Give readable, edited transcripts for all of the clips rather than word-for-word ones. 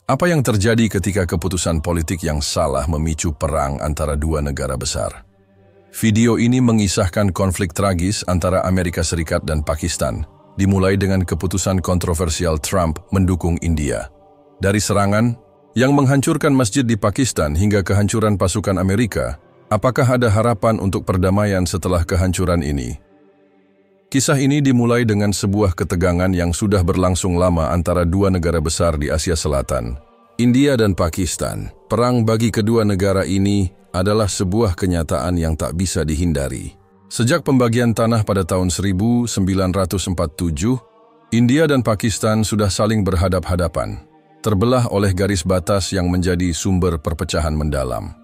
Apa yang terjadi ketika keputusan politik yang salah memicu perang antara dua negara besar? Video ini mengisahkan konflik tragis antara Amerika Serikat dan Pakistan, dimulai dengan keputusan kontroversial Trump mendukung India. Dari serangan yang menghancurkan masjid di Pakistan hingga kehancuran pasukan Amerika, apakah ada harapan untuk perdamaian setelah kehancuran ini? Kisah ini dimulai dengan sebuah ketegangan yang sudah berlangsung lama antara dua negara besar di Asia Selatan, India dan Pakistan. Perang bagi kedua negara ini adalah sebuah kenyataan yang tak bisa dihindari. Sejak pembagian tanah pada tahun 1947, India dan Pakistan sudah saling berhadap-hadapan, terbelah oleh garis batas yang menjadi sumber perpecahan mendalam.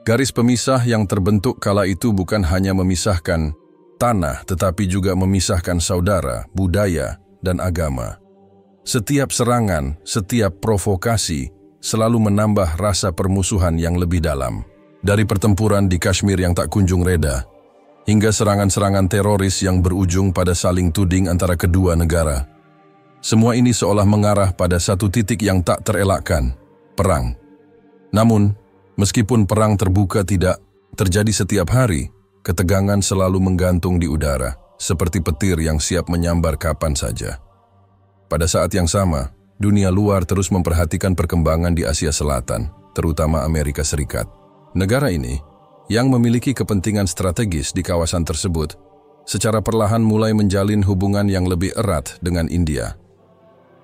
Garis pemisah yang terbentuk kala itu bukan hanya memisahkan tanah, tetapi juga memisahkan saudara, budaya, dan agama. Setiap serangan, setiap provokasi selalu menambah rasa permusuhan yang lebih dalam. Dari pertempuran di Kashmir yang tak kunjung reda, hingga serangan-serangan teroris yang berujung pada saling tuding antara kedua negara. Semua ini seolah mengarah pada satu titik yang tak terelakkan, perang. Namun, meskipun perang terbuka tidak terjadi setiap hari, ketegangan selalu menggantung di udara, seperti petir yang siap menyambar kapan saja. Pada saat yang sama, dunia luar terus memperhatikan perkembangan di Asia Selatan, terutama Amerika Serikat. Negara ini, yang memiliki kepentingan strategis di kawasan tersebut, secara perlahan mulai menjalin hubungan yang lebih erat dengan India.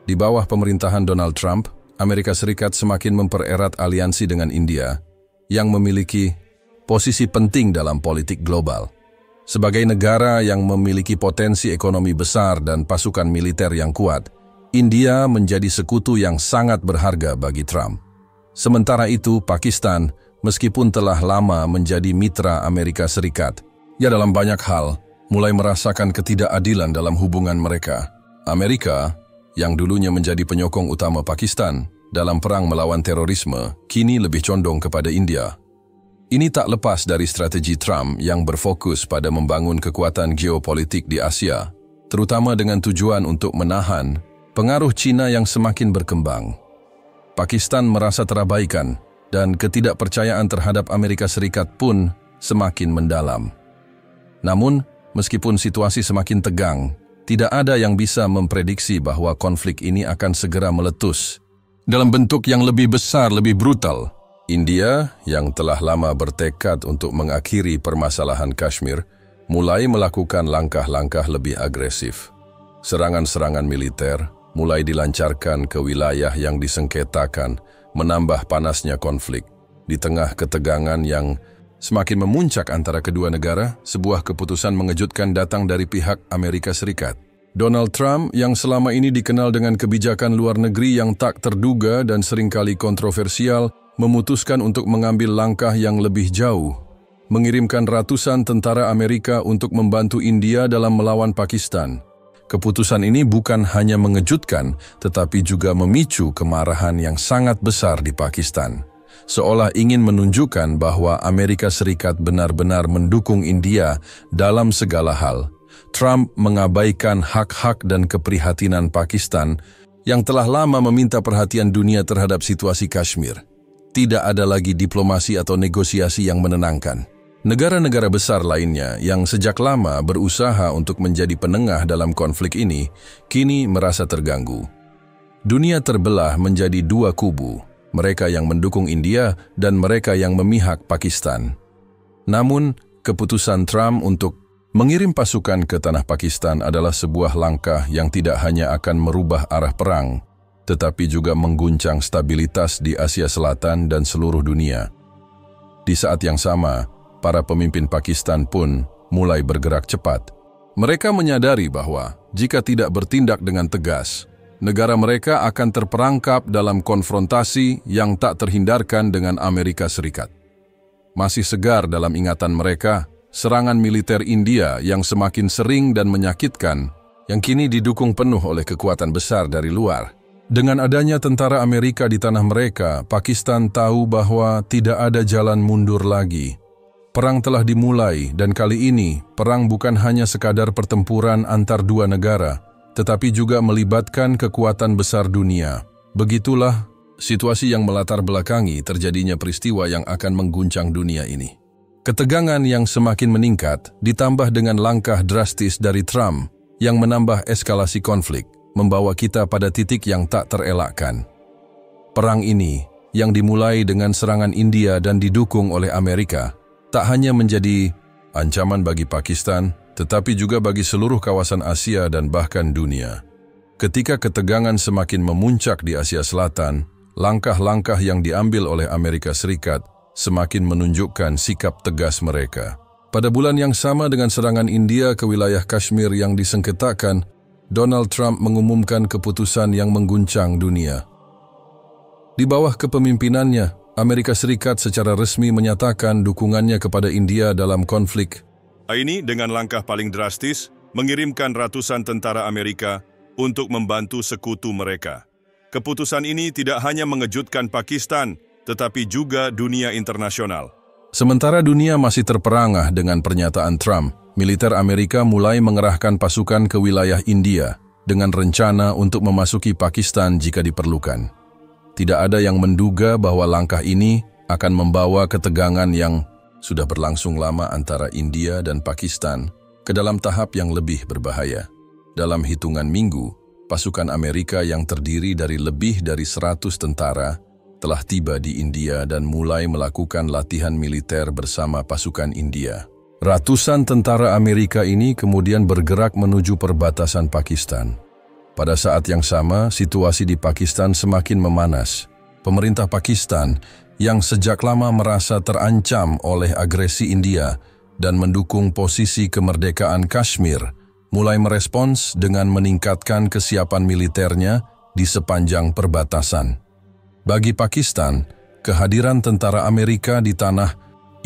Di bawah pemerintahan Donald Trump, Amerika Serikat semakin mempererat aliansi dengan India, yang memiliki posisi penting dalam politik global. Sebagai negara yang memiliki potensi ekonomi besar dan pasukan militer yang kuat, India menjadi sekutu yang sangat berharga bagi Trump. Sementara itu, Pakistan, meskipun telah lama menjadi mitra Amerika Serikat, dalam banyak hal mulai merasakan ketidakadilan dalam hubungan mereka. Amerika, yang dulunya menjadi penyokong utama Pakistan dalam perang melawan terorisme, kini lebih condong kepada India. Ini tak lepas dari strategi Trump yang berfokus pada membangun kekuatan geopolitik di Asia, terutama dengan tujuan untuk menahan pengaruh Cina yang semakin berkembang. Pakistan merasa terabaikan dan ketidakpercayaan terhadap Amerika Serikat pun semakin mendalam. Namun, meskipun situasi semakin tegang, tidak ada yang bisa memprediksi bahwa konflik ini akan segera meletus dalam bentuk yang lebih besar, lebih brutal. India, yang telah lama bertekad untuk mengakhiri permasalahan Kashmir, mulai melakukan langkah-langkah lebih agresif. Serangan-serangan militer mulai dilancarkan ke wilayah yang disengketakan, menambah panasnya konflik. Di tengah ketegangan yang semakin memuncak antara kedua negara, sebuah keputusan mengejutkan datang dari pihak Amerika Serikat. Donald Trump, yang selama ini dikenal dengan kebijakan luar negeri yang tak terduga dan seringkali kontroversial, memutuskan untuk mengambil langkah yang lebih jauh, mengirimkan ratusan tentara Amerika untuk membantu India dalam melawan Pakistan. Keputusan ini bukan hanya mengejutkan, tetapi juga memicu kemarahan yang sangat besar di Pakistan, seolah ingin menunjukkan bahwa Amerika Serikat benar-benar mendukung India dalam segala hal. Trump mengabaikan hak-hak dan keprihatinan Pakistan yang telah lama meminta perhatian dunia terhadap situasi Kashmir. Tidak ada lagi diplomasi atau negosiasi yang menenangkan. Negara-negara besar lainnya yang sejak lama berusaha untuk menjadi penengah dalam konflik ini, kini merasa terganggu. Dunia terbelah menjadi dua kubu, mereka yang mendukung India dan mereka yang memihak Pakistan. Namun, keputusan Trump untuk mengirim pasukan ke tanah Pakistan adalah sebuah langkah yang tidak hanya akan merubah arah perang, tetapi juga mengguncang stabilitas di Asia Selatan dan seluruh dunia. Di saat yang sama, para pemimpin Pakistan pun mulai bergerak cepat. Mereka menyadari bahwa jika tidak bertindak dengan tegas, negara mereka akan terperangkap dalam konfrontasi yang tak terhindarkan dengan Amerika Serikat. Masih segar dalam ingatan mereka, serangan militer India yang semakin sering dan menyakitkan, yang kini didukung penuh oleh kekuatan besar dari luar. Dengan adanya tentara Amerika di tanah mereka, Pakistan tahu bahwa tidak ada jalan mundur lagi. Perang telah dimulai dan kali ini perang bukan hanya sekadar pertempuran antar dua negara, tetapi juga melibatkan kekuatan besar dunia. Begitulah situasi yang melatar belakangi terjadinya peristiwa yang akan mengguncang dunia ini. Ketegangan yang semakin meningkat ditambah dengan langkah drastis dari Trump yang menambah eskalasi konflik, membawa kita pada titik yang tak terelakkan. Perang ini, yang dimulai dengan serangan India dan didukung oleh Amerika, tak hanya menjadi ancaman bagi Pakistan, tetapi juga bagi seluruh kawasan Asia dan bahkan dunia. Ketika ketegangan semakin memuncak di Asia Selatan, langkah-langkah yang diambil oleh Amerika Serikat semakin menunjukkan sikap tegas mereka. Pada bulan yang sama dengan serangan India ke wilayah Kashmir yang disengketakan, Donald Trump mengumumkan keputusan yang mengguncang dunia. Di bawah kepemimpinannya, Amerika Serikat secara resmi menyatakan dukungannya kepada India dalam konflik. Ini dengan langkah paling drastis, mengirimkan ratusan tentara Amerika untuk membantu sekutu mereka. Keputusan ini tidak hanya mengejutkan Pakistan, tetapi juga dunia internasional. Sementara dunia masih terperangah dengan pernyataan Trump, militer Amerika mulai mengerahkan pasukan ke wilayah India dengan rencana untuk memasuki Pakistan jika diperlukan. Tidak ada yang menduga bahwa langkah ini akan membawa ketegangan yang sudah berlangsung lama antara India dan Pakistan ke dalam tahap yang lebih berbahaya. Dalam hitungan minggu, pasukan Amerika yang terdiri dari lebih dari 100 tentara telah tiba di India dan mulai melakukan latihan militer bersama pasukan India. Ratusan tentara Amerika ini kemudian bergerak menuju perbatasan Pakistan. Pada saat yang sama, situasi di Pakistan semakin memanas. Pemerintah Pakistan yang sejak lama merasa terancam oleh agresi India dan mendukung posisi kemerdekaan Kashmir, mulai merespons dengan meningkatkan kesiapan militernya di sepanjang perbatasan. Bagi Pakistan, kehadiran tentara Amerika di tanah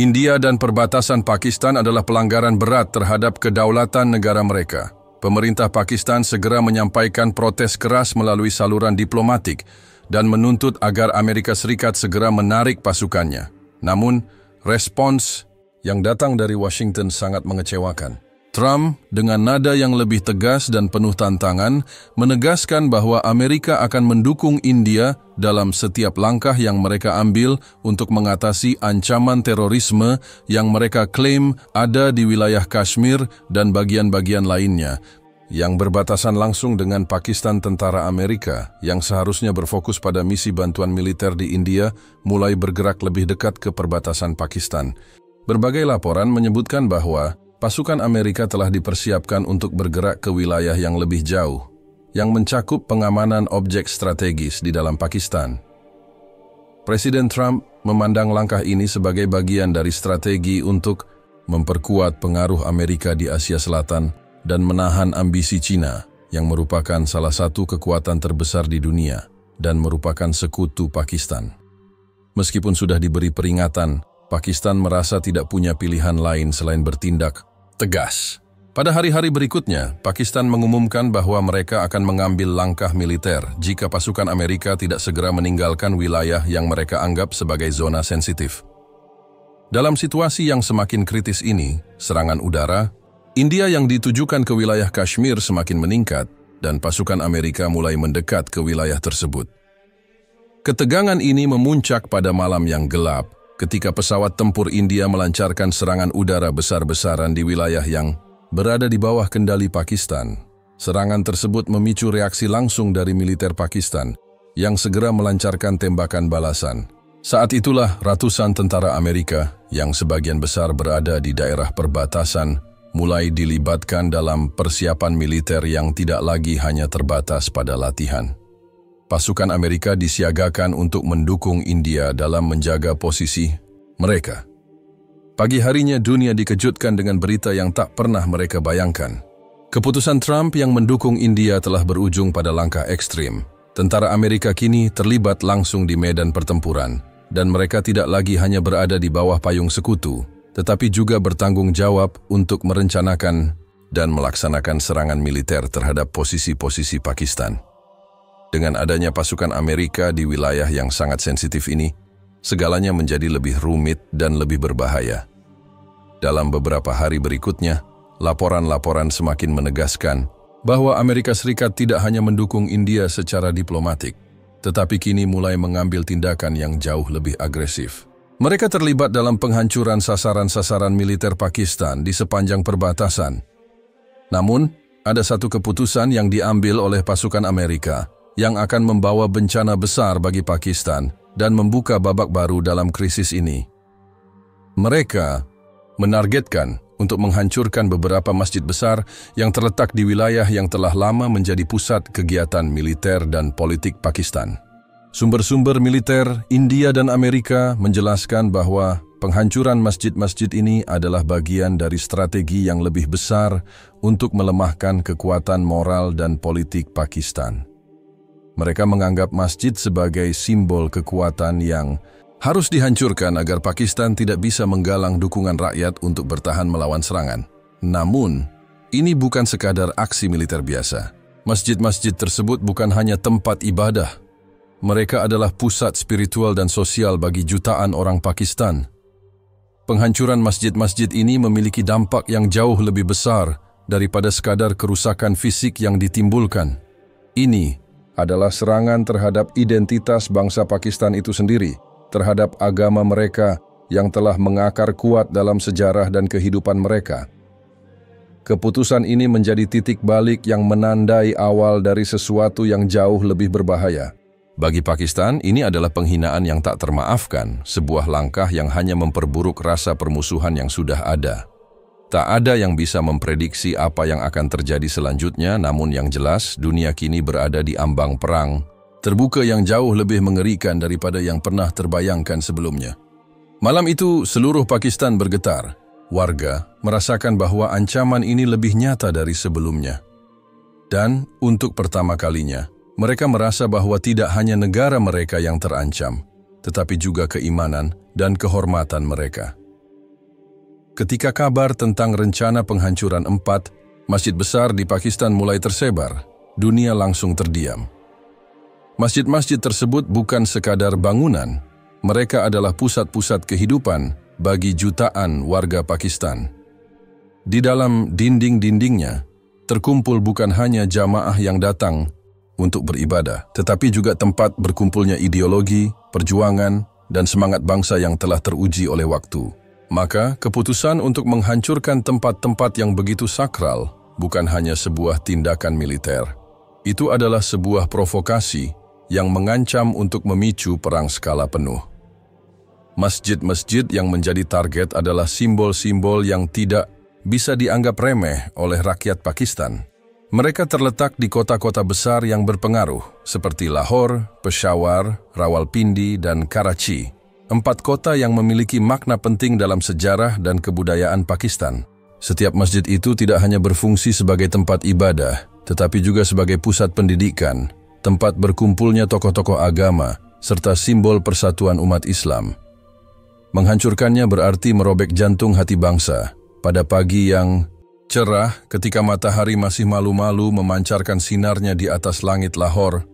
India dan perbatasan Pakistan adalah pelanggaran berat terhadap kedaulatan negara mereka. Pemerintah Pakistan segera menyampaikan protes keras melalui saluran diplomatik dan menuntut agar Amerika Serikat segera menarik pasukannya. Namun, respons yang datang dari Washington sangat mengecewakan. Trump dengan nada yang lebih tegas dan penuh tantangan menegaskan bahwa Amerika akan mendukung India dalam setiap langkah yang mereka ambil untuk mengatasi ancaman terorisme yang mereka klaim ada di wilayah Kashmir dan bagian-bagian lainnya yang berbatasan langsung dengan Pakistan. Tentara Amerika yang seharusnya berfokus pada misi bantuan militer di India mulai bergerak lebih dekat ke perbatasan Pakistan. Berbagai laporan menyebutkan bahwa pasukan Amerika telah dipersiapkan untuk bergerak ke wilayah yang lebih jauh, yang mencakup pengamanan objek strategis di dalam Pakistan. Presiden Trump memandang langkah ini sebagai bagian dari strategi untuk memperkuat pengaruh Amerika di Asia Selatan dan menahan ambisi China, yang merupakan salah satu kekuatan terbesar di dunia dan merupakan sekutu Pakistan. Meskipun sudah diberi peringatan, Pakistan merasa tidak punya pilihan lain selain bertindak tegas. Pada hari-hari berikutnya, Pakistan mengumumkan bahwa mereka akan mengambil langkah militer jika pasukan Amerika tidak segera meninggalkan wilayah yang mereka anggap sebagai zona sensitif. Dalam situasi yang semakin kritis ini, serangan udara, India yang ditujukan ke wilayah Kashmir semakin meningkat dan pasukan Amerika mulai mendekat ke wilayah tersebut. Ketegangan ini memuncak pada malam yang gelap ketika pesawat tempur India melancarkan serangan udara besar-besaran di wilayah yang berada di bawah kendali Pakistan. Serangan tersebut memicu reaksi langsung dari militer Pakistan yang segera melancarkan tembakan balasan. Saat itulah ratusan tentara Amerika yang sebagian besar berada di daerah perbatasan mulai dilibatkan dalam persiapan militer yang tidak lagi hanya terbatas pada latihan. Pasukan Amerika disiagakan untuk mendukung India dalam menjaga posisi mereka. Pagi harinya dunia dikejutkan dengan berita yang tak pernah mereka bayangkan. Keputusan Trump yang mendukung India telah berujung pada langkah ekstrim. Tentara Amerika kini terlibat langsung di medan pertempuran, dan mereka tidak lagi hanya berada di bawah payung sekutu, tetapi juga bertanggung jawab untuk merencanakan dan melaksanakan serangan militer terhadap posisi-posisi Pakistan. Dengan adanya pasukan Amerika di wilayah yang sangat sensitif ini, segalanya menjadi lebih rumit dan lebih berbahaya. Dalam beberapa hari berikutnya, laporan-laporan semakin menegaskan bahwa Amerika Serikat tidak hanya mendukung India secara diplomatik, tetapi kini mulai mengambil tindakan yang jauh lebih agresif. Mereka terlibat dalam penghancuran sasaran-sasaran militer Pakistan di sepanjang perbatasan. Namun, ada satu keputusan yang diambil oleh pasukan Amerika yang akan membawa bencana besar bagi Pakistan dan membuka babak baru dalam krisis ini. Mereka menargetkan untuk menghancurkan beberapa masjid besar yang terletak di wilayah yang telah lama menjadi pusat kegiatan militer dan politik Pakistan. Sumber-sumber militer India dan Amerika menjelaskan bahwa penghancuran masjid-masjid ini adalah bagian dari strategi yang lebih besar untuk melemahkan kekuatan moral dan politik Pakistan. Mereka menganggap masjid sebagai simbol kekuatan yang harus dihancurkan agar Pakistan tidak bisa menggalang dukungan rakyat untuk bertahan melawan serangan. Namun, ini bukan sekadar aksi militer biasa. Masjid-masjid tersebut bukan hanya tempat ibadah. Mereka adalah pusat spiritual dan sosial bagi jutaan orang Pakistan. Penghancuran masjid-masjid ini memiliki dampak yang jauh lebih besar daripada sekadar kerusakan fisik yang ditimbulkan. Ini adalah serangan terhadap identitas bangsa Pakistan itu sendiri, terhadap agama mereka yang telah mengakar kuat dalam sejarah dan kehidupan mereka. Keputusan ini menjadi titik balik yang menandai awal dari sesuatu yang jauh lebih berbahaya. Bagi Pakistan, ini adalah penghinaan yang tak termaafkan, sebuah langkah yang hanya memperburuk rasa permusuhan yang sudah ada. Tak ada yang bisa memprediksi apa yang akan terjadi selanjutnya, namun yang jelas, dunia kini berada di ambang perang terbuka yang jauh lebih mengerikan daripada yang pernah terbayangkan sebelumnya. Malam itu, seluruh Pakistan bergetar. Warga merasakan bahwa ancaman ini lebih nyata dari sebelumnya. Dan untuk pertama kalinya, mereka merasa bahwa tidak hanya negara mereka yang terancam, tetapi juga keimanan dan kehormatan mereka. Ketika kabar tentang rencana penghancuran 4 masjid besar di Pakistan mulai tersebar, dunia langsung terdiam. Masjid-masjid tersebut bukan sekadar bangunan, mereka adalah pusat-pusat kehidupan bagi jutaan warga Pakistan. Di dalam dinding-dindingnya, terkumpul bukan hanya jamaah yang datang untuk beribadah, tetapi juga tempat berkumpulnya ideologi, perjuangan, dan semangat bangsa yang telah teruji oleh waktu. Maka, keputusan untuk menghancurkan tempat-tempat yang begitu sakral bukan hanya sebuah tindakan militer. Itu adalah sebuah provokasi yang mengancam untuk memicu perang skala penuh. Masjid-masjid yang menjadi target adalah simbol-simbol yang tidak bisa dianggap remeh oleh rakyat Pakistan. Mereka terletak di kota-kota besar yang berpengaruh, seperti Lahore, Peshawar, Rawalpindi, dan Karachi. 4 kota yang memiliki makna penting dalam sejarah dan kebudayaan Pakistan. Setiap masjid itu tidak hanya berfungsi sebagai tempat ibadah, tetapi juga sebagai pusat pendidikan, tempat berkumpulnya tokoh-tokoh agama, serta simbol persatuan umat Islam. Menghancurkannya berarti merobek jantung hati bangsa. Pada pagi yang cerah, ketika matahari masih malu-malu memancarkan sinarnya di atas langit Lahore,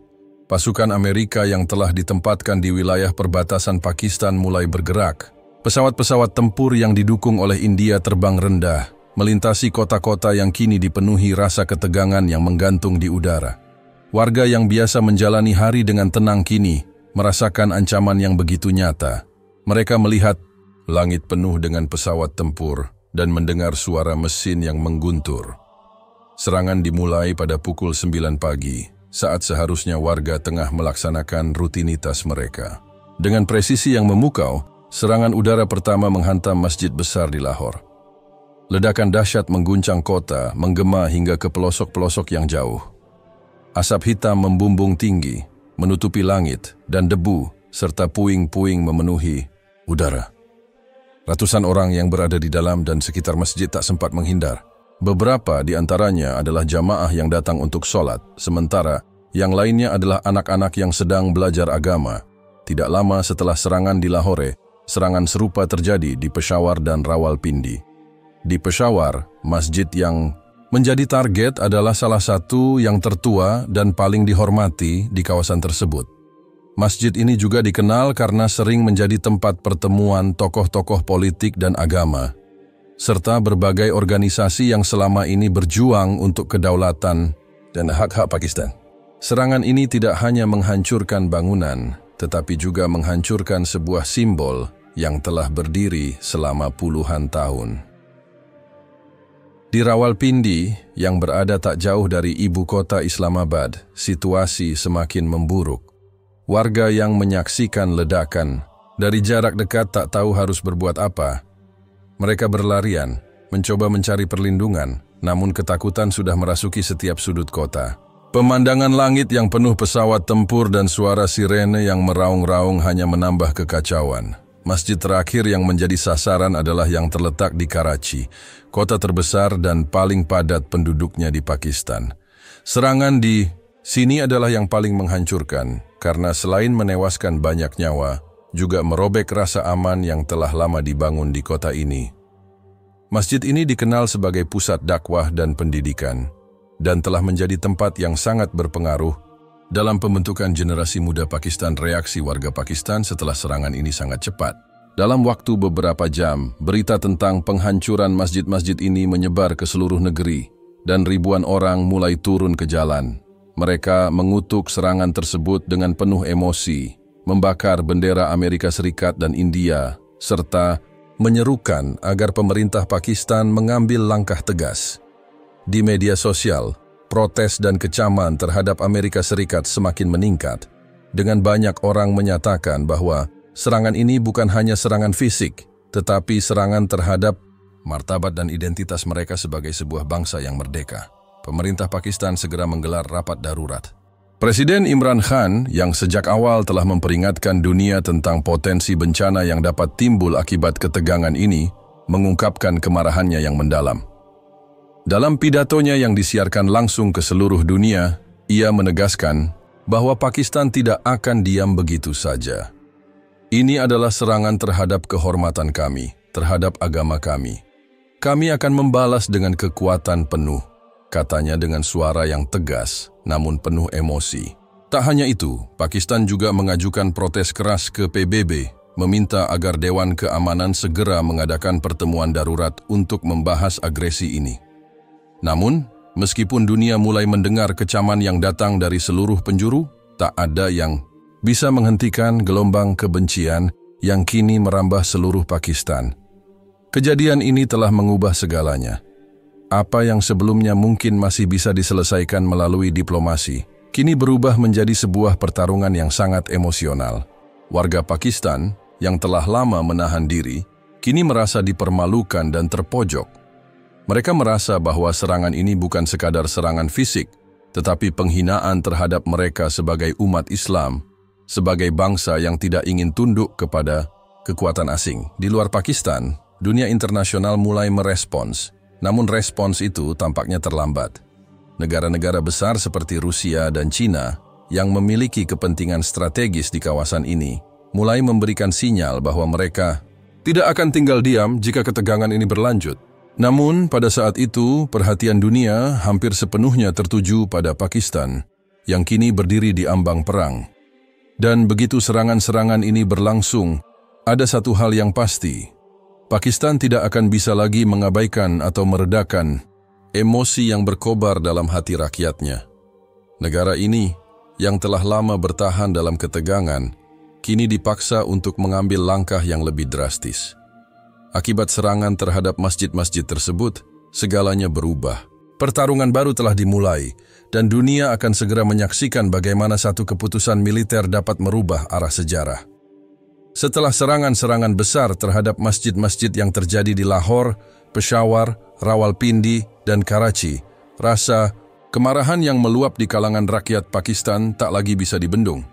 pasukan Amerika yang telah ditempatkan di wilayah perbatasan Pakistan mulai bergerak. Pesawat-pesawat tempur yang didukung oleh India terbang rendah, melintasi kota-kota yang kini dipenuhi rasa ketegangan yang menggantung di udara. Warga yang biasa menjalani hari dengan tenang kini merasakan ancaman yang begitu nyata. Mereka melihat langit penuh dengan pesawat tempur dan mendengar suara mesin yang mengguntur. Serangan dimulai pada pukul 9 pagi, saat seharusnya warga tengah melaksanakan rutinitas mereka. Dengan presisi yang memukau, serangan udara pertama menghantam masjid besar di Lahore. Ledakan dahsyat mengguncang kota, menggema hingga ke pelosok-pelosok yang jauh. Asap hitam membumbung tinggi, menutupi langit, dan debu serta puing-puing memenuhi udara. Ratusan orang yang berada di dalam dan sekitar masjid tak sempat menghindar. Beberapa di antaranya adalah jamaah yang datang untuk sholat, sementara yang lainnya adalah anak-anak yang sedang belajar agama. Tidak lama setelah serangan di Lahore, serangan serupa terjadi di Peshawar dan Rawalpindi. Di Peshawar, masjid yang menjadi target adalah salah satu yang tertua dan paling dihormati di kawasan tersebut. Masjid ini juga dikenal karena sering menjadi tempat pertemuan tokoh-tokoh politik dan agama, serta berbagai organisasi yang selama ini berjuang untuk kedaulatan dan hak-hak Pakistan. Serangan ini tidak hanya menghancurkan bangunan, tetapi juga menghancurkan sebuah simbol yang telah berdiri selama puluhan tahun. Di Rawalpindi, yang berada tak jauh dari ibu kota Islamabad, situasi semakin memburuk. Warga yang menyaksikan ledakan dari jarak dekat tak tahu harus berbuat apa. Mereka berlarian, mencoba mencari perlindungan, namun ketakutan sudah merasuki setiap sudut kota. Pemandangan langit yang penuh pesawat tempur dan suara sirene yang meraung-raung hanya menambah kekacauan. Masjid terakhir yang menjadi sasaran adalah yang terletak di Karachi, kota terbesar dan paling padat penduduknya di Pakistan. Serangan di sini adalah yang paling menghancurkan, karena selain menewaskan banyak nyawa, juga merobek rasa aman yang telah lama dibangun di kota ini. Masjid ini dikenal sebagai pusat dakwah dan pendidikan, dan telah menjadi tempat yang sangat berpengaruh dalam pembentukan generasi muda Pakistan. Reaksi warga Pakistan setelah serangan ini sangat cepat. Dalam waktu beberapa jam, berita tentang penghancuran masjid-masjid ini menyebar ke seluruh negeri, dan ribuan orang mulai turun ke jalan. Mereka mengutuk serangan tersebut dengan penuh emosi, membakar bendera Amerika Serikat dan India, serta menyerukan agar pemerintah Pakistan mengambil langkah tegas. Di media sosial, protes dan kecaman terhadap Amerika Serikat semakin meningkat, dengan banyak orang menyatakan bahwa serangan ini bukan hanya serangan fisik, tetapi serangan terhadap martabat dan identitas mereka sebagai sebuah bangsa yang merdeka. Pemerintah Pakistan segera menggelar rapat darurat. Presiden Imran Khan yang sejak awal telah memperingatkan dunia tentang potensi bencana yang dapat timbul akibat ketegangan ini, mengungkapkan kemarahannya yang mendalam. Dalam pidatonya yang disiarkan langsung ke seluruh dunia, ia menegaskan bahwa Pakistan tidak akan diam begitu saja. Ini adalah serangan terhadap kehormatan kami, terhadap agama kami. Kami akan membalas dengan kekuatan penuh, katanya dengan suara yang tegas, namun penuh emosi. Tak hanya itu, Pakistan juga mengajukan protes keras ke PBB, meminta agar Dewan Keamanan segera mengadakan pertemuan darurat untuk membahas agresi ini. Namun, meskipun dunia mulai mendengar kecaman yang datang dari seluruh penjuru, tak ada yang bisa menghentikan gelombang kebencian yang kini merambah seluruh Pakistan. Kejadian ini telah mengubah segalanya. Apa yang sebelumnya mungkin masih bisa diselesaikan melalui diplomasi, kini berubah menjadi sebuah pertarungan yang sangat emosional. Warga Pakistan yang telah lama menahan diri, kini merasa dipermalukan dan terpojok. Mereka merasa bahwa serangan ini bukan sekadar serangan fisik, tetapi penghinaan terhadap mereka sebagai umat Islam, sebagai bangsa yang tidak ingin tunduk kepada kekuatan asing. Di luar Pakistan, dunia internasional mulai merespons, namun respons itu tampaknya terlambat. Negara-negara besar seperti Rusia dan China yang memiliki kepentingan strategis di kawasan ini mulai memberikan sinyal bahwa mereka tidak akan tinggal diam jika ketegangan ini berlanjut. Namun, pada saat itu, perhatian dunia hampir sepenuhnya tertuju pada Pakistan, yang kini berdiri di ambang perang. Dan begitu serangan-serangan ini berlangsung, ada satu hal yang pasti. Pakistan tidak akan bisa lagi mengabaikan atau meredakan emosi yang berkobar dalam hati rakyatnya. Negara ini, yang telah lama bertahan dalam ketegangan, kini dipaksa untuk mengambil langkah yang lebih drastis. Akibat serangan terhadap masjid-masjid tersebut, segalanya berubah. Pertarungan baru telah dimulai, dan dunia akan segera menyaksikan bagaimana satu keputusan militer dapat merubah arah sejarah. Setelah serangan-serangan besar terhadap masjid-masjid yang terjadi di Lahore, Peshawar, Rawalpindi, dan Karachi, rasa kemarahan yang meluap di kalangan rakyat Pakistan tak lagi bisa dibendung.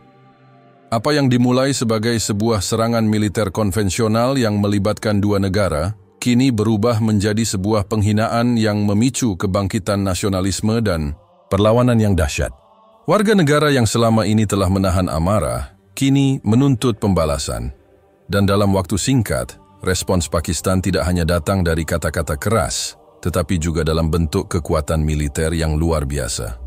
Apa yang dimulai sebagai sebuah serangan militer konvensional yang melibatkan dua negara, kini berubah menjadi sebuah penghinaan yang memicu kebangkitan nasionalisme dan perlawanan yang dahsyat. Warga negara yang selama ini telah menahan amarah, kini menuntut pembalasan. Dan dalam waktu singkat, respons Pakistan tidak hanya datang dari kata-kata keras, tetapi juga dalam bentuk kekuatan militer yang luar biasa.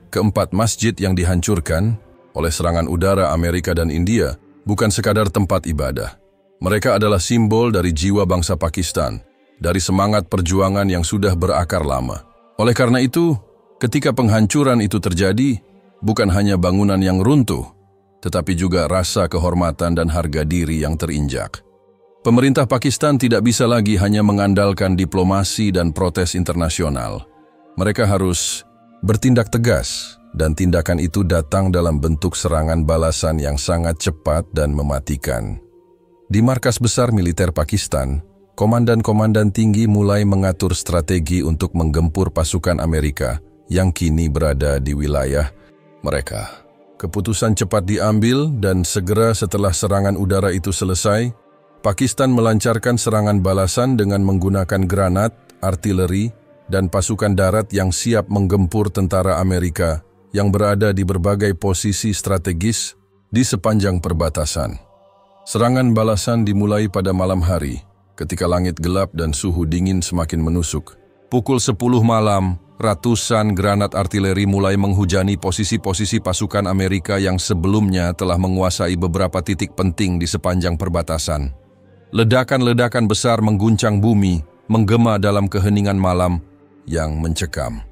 Keempat masjid yang dihancurkan oleh serangan udara Amerika dan India bukan sekadar tempat ibadah. Mereka adalah simbol dari jiwa bangsa Pakistan, dari semangat perjuangan yang sudah berakar lama. Oleh karena itu, Ketika penghancuran itu terjadi, bukan hanya bangunan yang runtuh, tetapi juga rasa kehormatan dan harga diri yang terinjak. Pemerintah Pakistan tidak bisa lagi hanya mengandalkan diplomasi dan protes internasional. Mereka harus bertindak tegas, dan tindakan itu datang dalam bentuk serangan balasan yang sangat cepat dan mematikan. Di markas besar militer Pakistan, komandan-komandan tinggi mulai mengatur strategi untuk menggempur pasukan Amerika yang kini berada di wilayah mereka. Keputusan cepat diambil dan segera setelah serangan udara itu selesai, Pakistan melancarkan serangan balasan dengan menggunakan granat, artileri, dan pasukan darat yang siap menggempur tentara Amerika yang berada di berbagai posisi strategis di sepanjang perbatasan. Serangan balasan dimulai pada malam hari, ketika langit gelap dan suhu dingin semakin menusuk. Pukul 10 malam, ratusan granat artileri mulai menghujani posisi-posisi pasukan Amerika yang sebelumnya telah menguasai beberapa titik penting di sepanjang perbatasan. Ledakan-ledakan besar mengguncang bumi, menggema dalam keheningan malam yang mencekam.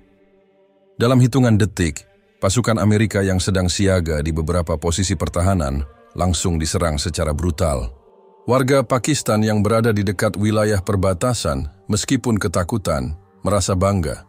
Dalam hitungan detik, pasukan Amerika yang sedang siaga di beberapa posisi pertahanan langsung diserang secara brutal. Warga Pakistan yang berada di dekat wilayah perbatasan, meskipun ketakutan, merasa bangga.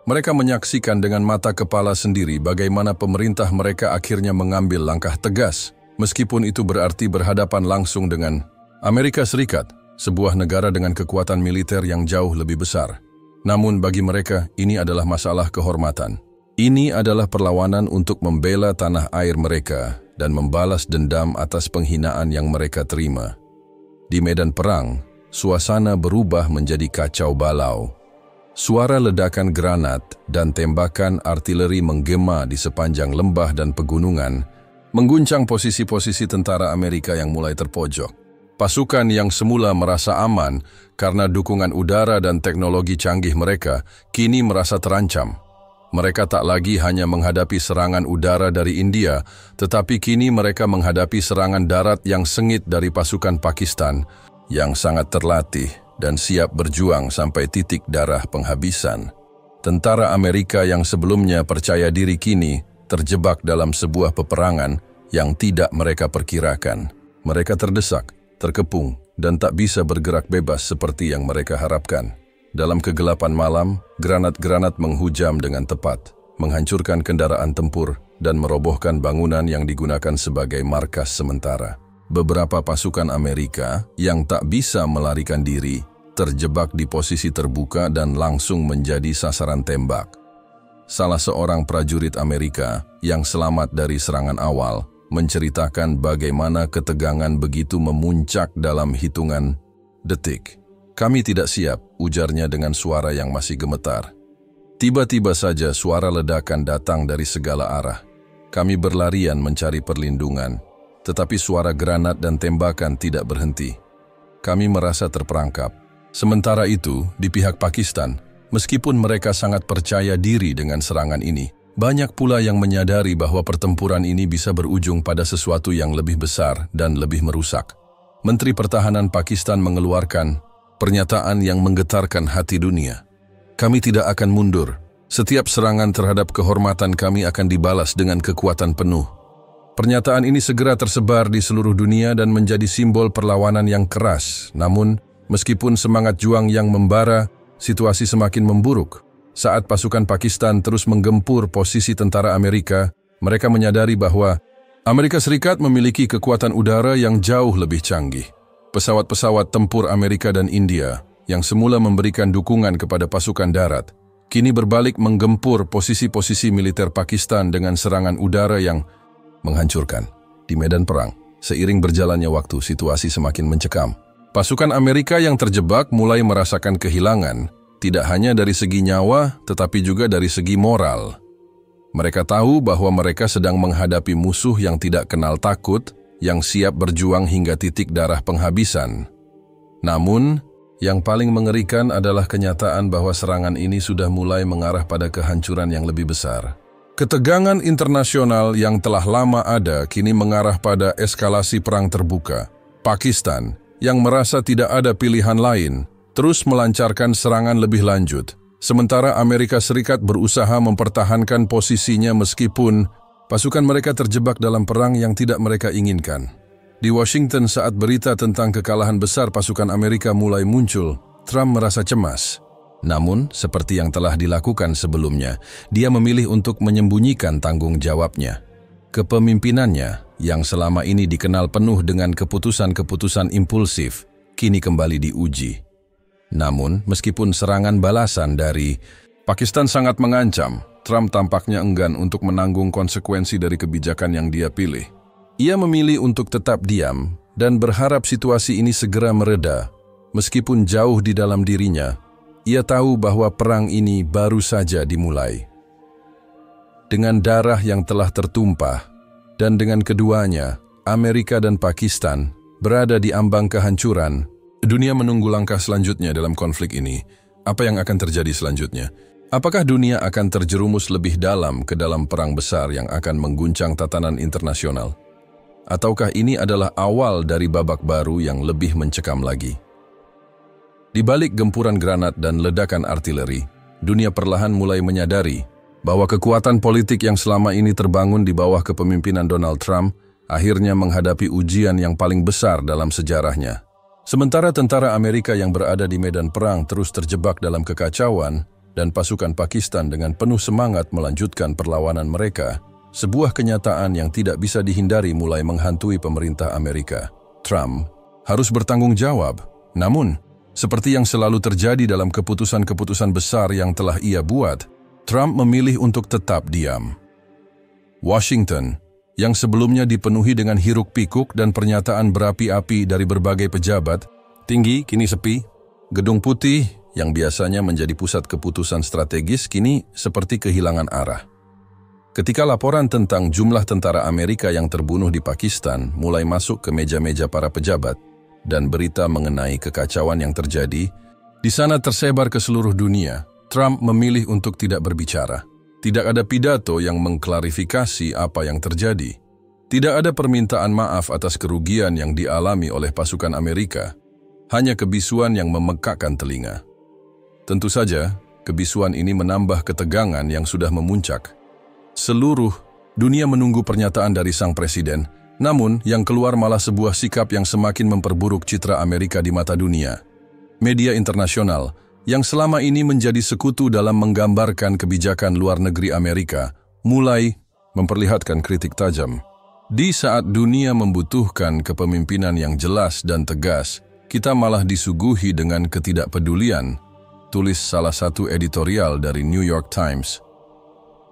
Mereka menyaksikan dengan mata kepala sendiri bagaimana pemerintah mereka akhirnya mengambil langkah tegas, meskipun itu berarti berhadapan langsung dengan Amerika Serikat, sebuah negara dengan kekuatan militer yang jauh lebih besar. Namun bagi mereka, ini adalah masalah kehormatan. Ini adalah perlawanan untuk membela tanah air mereka dan membalas dendam atas penghinaan yang mereka terima. Di medan perang, suasana berubah menjadi kacau balau. Suara ledakan granat dan tembakan artileri menggema di sepanjang lembah dan pegunungan, mengguncang posisi-posisi tentara Amerika yang mulai terpojok. Pasukan yang semula merasa aman karena dukungan udara dan teknologi canggih mereka, kini merasa terancam. Mereka tak lagi hanya menghadapi serangan udara dari India, tetapi kini mereka menghadapi serangan darat yang sengit dari pasukan Pakistan, yang sangat terlatih dan siap berjuang sampai titik darah penghabisan. Tentara Amerika yang sebelumnya percaya diri kini terjebak dalam sebuah peperangan yang tidak mereka perkirakan. Mereka terdesak, terkepung, dan tak bisa bergerak bebas seperti yang mereka harapkan. Dalam kegelapan malam, granat-granat menghujam dengan tepat, menghancurkan kendaraan tempur, dan merobohkan bangunan yang digunakan sebagai markas sementara. Beberapa pasukan Amerika yang tak bisa melarikan diri, terjebak di posisi terbuka dan langsung menjadi sasaran tembak. Salah seorang prajurit Amerika yang selamat dari serangan awal menceritakan bagaimana ketegangan begitu memuncak dalam hitungan detik. "Kami tidak siap," ujarnya dengan suara yang masih gemetar. Tiba-tiba saja suara ledakan datang dari segala arah. Kami berlarian mencari perlindungan, tetapi suara granat dan tembakan tidak berhenti. Kami merasa terperangkap. Sementara itu, di pihak Pakistan, meskipun mereka sangat percaya diri dengan serangan ini, banyak pula yang menyadari bahwa pertempuran ini bisa berujung pada sesuatu yang lebih besar dan lebih merusak. Menteri Pertahanan Pakistan mengeluarkan pernyataan yang menggetarkan hati dunia. "Kami tidak akan mundur. Setiap serangan terhadap kehormatan kami akan dibalas dengan kekuatan penuh." Pernyataan ini segera tersebar di seluruh dunia dan menjadi simbol perlawanan yang keras. Namun, meskipun semangat juang yang membara, situasi semakin memburuk. Saat pasukan Pakistan terus menggempur posisi tentara Amerika, mereka menyadari bahwa Amerika Serikat memiliki kekuatan udara yang jauh lebih canggih. Pesawat-pesawat tempur Amerika dan India yang semula memberikan dukungan kepada pasukan darat, kini berbalik menggempur posisi-posisi militer Pakistan dengan serangan udara yang menghancurkan. Di medan perang, seiring berjalannya waktu, situasi semakin mencekam. Pasukan Amerika yang terjebak mulai merasakan kehilangan, tidak hanya dari segi nyawa, tetapi juga dari segi moral. Mereka tahu bahwa mereka sedang menghadapi musuh yang tidak kenal takut, yang siap berjuang hingga titik darah penghabisan. Namun, yang paling mengerikan adalah kenyataan bahwa serangan ini sudah mulai mengarah pada kehancuran yang lebih besar. Ketegangan internasional yang telah lama ada kini mengarah pada eskalasi perang terbuka. Pakistan, yang merasa tidak ada pilihan lain, terus melancarkan serangan lebih lanjut. Sementara Amerika Serikat berusaha mempertahankan posisinya meskipun pasukan mereka terjebak dalam perang yang tidak mereka inginkan. Di Washington saat berita tentang kekalahan besar pasukan Amerika mulai muncul, Trump merasa cemas. Namun, seperti yang telah dilakukan sebelumnya, dia memilih untuk menyembunyikan tanggung jawabnya. Kepemimpinannya, yang selama ini dikenal penuh dengan keputusan-keputusan impulsif, kini kembali diuji. Namun, meskipun serangan balasan dari Pakistan sangat mengancam, Trump tampaknya enggan untuk menanggung konsekuensi dari kebijakan yang dia pilih. Ia memilih untuk tetap diam dan berharap situasi ini segera mereda. Meskipun jauh di dalam dirinya, ia tahu bahwa perang ini baru saja dimulai. Dengan darah yang telah tertumpah, dan dengan keduanya, Amerika dan Pakistan, berada di ambang kehancuran, dunia menunggu langkah selanjutnya dalam konflik ini. Apa yang akan terjadi selanjutnya? Apakah dunia akan terjerumus lebih dalam ke dalam perang besar yang akan mengguncang tatanan internasional? Ataukah ini adalah awal dari babak baru yang lebih mencekam lagi? Di balik gempuran granat dan ledakan artileri, dunia perlahan mulai menyadari bahwa kekuatan politik yang selama ini terbangun di bawah kepemimpinan Donald Trump akhirnya menghadapi ujian yang paling besar dalam sejarahnya. Sementara tentara Amerika yang berada di medan perang terus terjebak dalam kekacauan dan pasukan Pakistan dengan penuh semangat melanjutkan perlawanan mereka, sebuah kenyataan yang tidak bisa dihindari mulai menghantui pemerintah Amerika. Trump harus bertanggung jawab. Namun, seperti yang selalu terjadi dalam keputusan-keputusan besar yang telah ia buat, Trump memilih untuk tetap diam. Washington, yang sebelumnya dipenuhi dengan hiruk-pikuk dan pernyataan berapi-api dari berbagai pejabat, tinggi kini sepi. Gedung Putih, yang biasanya menjadi pusat keputusan strategis, kini seperti kehilangan arah. Ketika laporan tentang jumlah tentara Amerika yang terbunuh di Pakistan mulai masuk ke meja-meja para pejabat, dan berita mengenai kekacauan yang terjadi, di sana tersebar ke seluruh dunia, Trump memilih untuk tidak berbicara. Tidak ada pidato yang mengklarifikasi apa yang terjadi. Tidak ada permintaan maaf atas kerugian yang dialami oleh pasukan Amerika. Hanya kebisuan yang memekakkan telinga. Tentu saja, kebisuan ini menambah ketegangan yang sudah memuncak. Seluruh dunia menunggu pernyataan dari sang presiden, namun yang keluar malah sebuah sikap yang semakin memperburuk citra Amerika di mata dunia. Media internasional yang selama ini menjadi sekutu dalam menggambarkan kebijakan luar negeri Amerika, mulai memperlihatkan kritik tajam. Di saat dunia membutuhkan kepemimpinan yang jelas dan tegas, kita malah disuguhi dengan ketidakpedulian, tulis salah satu editorial dari New York Times.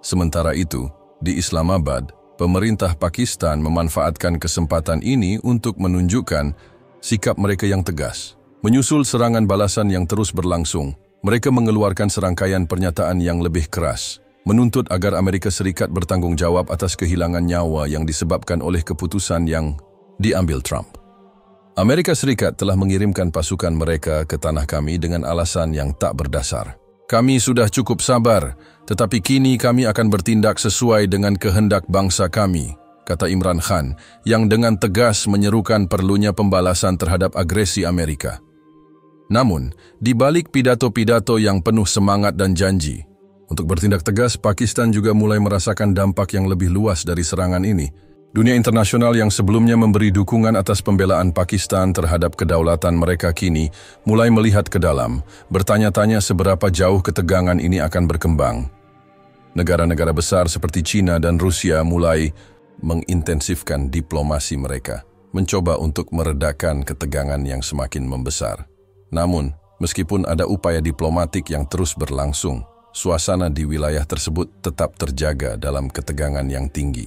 Sementara itu, di Islamabad, pemerintah Pakistan memanfaatkan kesempatan ini untuk menunjukkan sikap mereka yang tegas. Menyusul serangan balasan yang terus berlangsung, mereka mengeluarkan serangkaian pernyataan yang lebih keras, menuntut agar Amerika Serikat bertanggung jawab atas kehilangan nyawa yang disebabkan oleh keputusan yang diambil Trump. Amerika Serikat telah mengirimkan pasukan mereka ke tanah kami dengan alasan yang tak berdasar. Kami sudah cukup sabar, tetapi kini kami akan bertindak sesuai dengan kehendak bangsa kami, kata Imran Khan, yang dengan tegas menyerukan perlunya pembalasan terhadap agresi Amerika. Namun, di balik pidato-pidato yang penuh semangat dan janji, untuk bertindak tegas, Pakistan juga mulai merasakan dampak yang lebih luas dari serangan ini. Dunia internasional yang sebelumnya memberi dukungan atas pembelaan Pakistan terhadap kedaulatan mereka kini mulai melihat ke dalam, bertanya-tanya seberapa jauh ketegangan ini akan berkembang. Negara-negara besar seperti China dan Rusia mulai mengintensifkan diplomasi mereka, mencoba untuk meredakan ketegangan yang semakin membesar. Namun, meskipun ada upaya diplomatik yang terus berlangsung, suasana di wilayah tersebut tetap terjaga dalam ketegangan yang tinggi.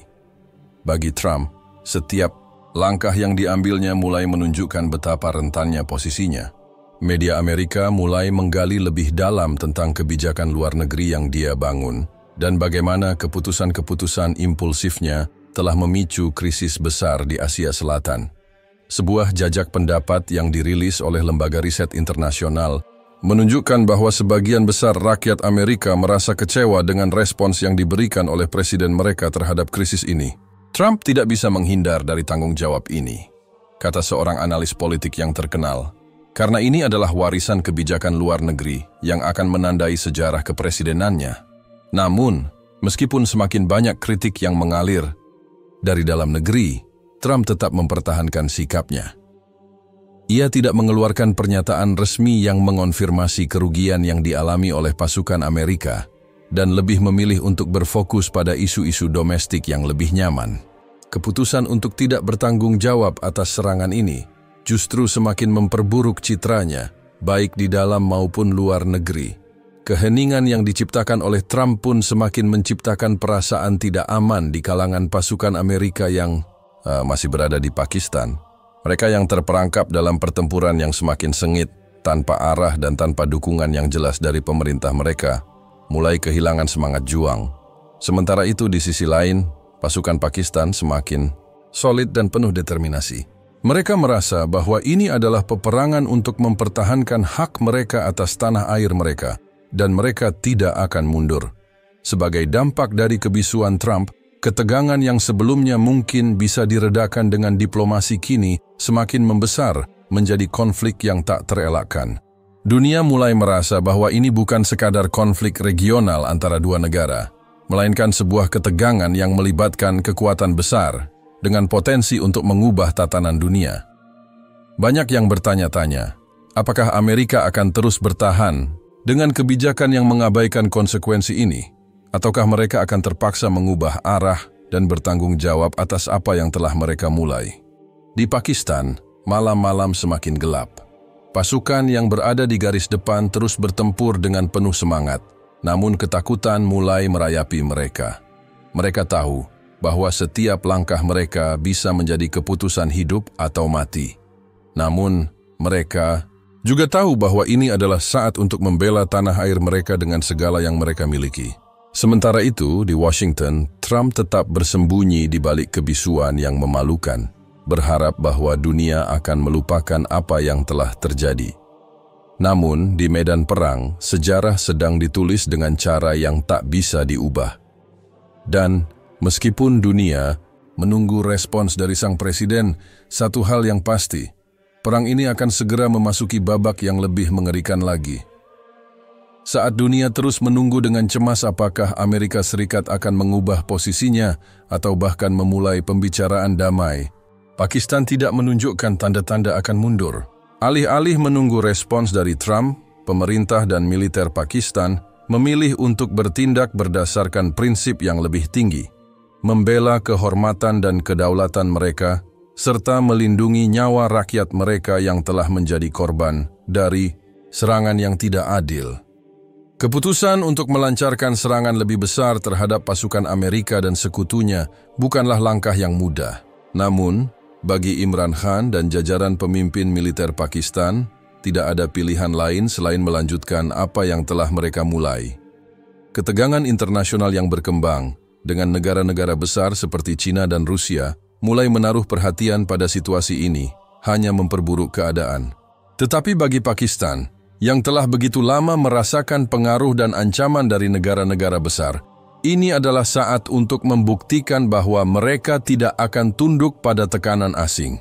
Bagi Trump, setiap langkah yang diambilnya mulai menunjukkan betapa rentannya posisinya. Media Amerika mulai menggali lebih dalam tentang kebijakan luar negeri yang dia bangun dan bagaimana keputusan-keputusan impulsifnya telah memicu krisis besar di Asia Selatan. Sebuah jajak pendapat yang dirilis oleh lembaga riset internasional menunjukkan bahwa sebagian besar rakyat Amerika merasa kecewa dengan respons yang diberikan oleh presiden mereka terhadap krisis ini. Trump tidak bisa menghindar dari tanggung jawab ini, kata seorang analis politik yang terkenal. Karena ini adalah warisan kebijakan luar negeri yang akan menandai sejarah kepresidenannya. Namun, meskipun semakin banyak kritik yang mengalir dari dalam negeri, Trump tetap mempertahankan sikapnya. Ia tidak mengeluarkan pernyataan resmi yang mengonfirmasi kerugian yang dialami oleh pasukan Amerika dan lebih memilih untuk berfokus pada isu-isu domestik yang lebih nyaman. Keputusan untuk tidak bertanggung jawab atas serangan ini justru semakin memperburuk citranya, baik di dalam maupun luar negeri. Keheningan yang diciptakan oleh Trump pun semakin menciptakan perasaan tidak aman di kalangan pasukan Amerika yang masih berada di Pakistan. Mereka yang terperangkap dalam pertempuran yang semakin sengit, tanpa arah dan tanpa dukungan yang jelas dari pemerintah mereka, mulai kehilangan semangat juang. Sementara itu di sisi lain, pasukan Pakistan semakin solid dan penuh determinasi. Mereka merasa bahwa ini adalah peperangan untuk mempertahankan hak mereka atas tanah air mereka, dan mereka tidak akan mundur. Sebagai dampak dari kebisuan Trump, ketegangan yang sebelumnya mungkin bisa diredakan dengan diplomasi kini semakin membesar menjadi konflik yang tak terelakkan. Dunia mulai merasa bahwa ini bukan sekadar konflik regional antara dua negara, melainkan sebuah ketegangan yang melibatkan kekuatan besar dengan potensi untuk mengubah tatanan dunia. Banyak yang bertanya-tanya, apakah Amerika akan terus bertahan dengan kebijakan yang mengabaikan konsekuensi ini, ataukah mereka akan terpaksa mengubah arah dan bertanggung jawab atas apa yang telah mereka mulai? Di Pakistan, malam-malam semakin gelap. Pasukan yang berada di garis depan terus bertempur dengan penuh semangat, namun ketakutan mulai merayapi mereka. Mereka tahu bahwa setiap langkah mereka bisa menjadi keputusan hidup atau mati. Namun, mereka juga tahu bahwa ini adalah saat untuk membela tanah air mereka dengan segala yang mereka miliki. Sementara itu, di Washington, Trump tetap bersembunyi di balik kebisuan yang memalukan, berharap bahwa dunia akan melupakan apa yang telah terjadi. Namun, di medan perang, sejarah sedang ditulis dengan cara yang tak bisa diubah. Dan meskipun dunia menunggu respons dari sang presiden, satu hal yang pasti, perang ini akan segera memasuki babak yang lebih mengerikan lagi. Saat dunia terus menunggu dengan cemas apakah Amerika Serikat akan mengubah posisinya atau bahkan memulai pembicaraan damai, Pakistan tidak menunjukkan tanda-tanda akan mundur. Alih-alih menunggu respons dari Trump, pemerintah dan militer Pakistan memilih untuk bertindak berdasarkan prinsip yang lebih tinggi, membela kehormatan dan kedaulatan mereka, serta melindungi nyawa rakyat mereka yang telah menjadi korban dari serangan yang tidak adil. Keputusan untuk melancarkan serangan lebih besar terhadap pasukan Amerika dan sekutunya bukanlah langkah yang mudah. Namun, bagi Imran Khan dan jajaran pemimpin militer Pakistan, tidak ada pilihan lain selain melanjutkan apa yang telah mereka mulai. Ketegangan internasional yang berkembang dengan negara-negara besar seperti China dan Rusia mulai menaruh perhatian pada situasi ini, hanya memperburuk keadaan. Tetapi bagi Pakistan, yang telah begitu lama merasakan pengaruh dan ancaman dari negara-negara besar, ini adalah saat untuk membuktikan bahwa mereka tidak akan tunduk pada tekanan asing.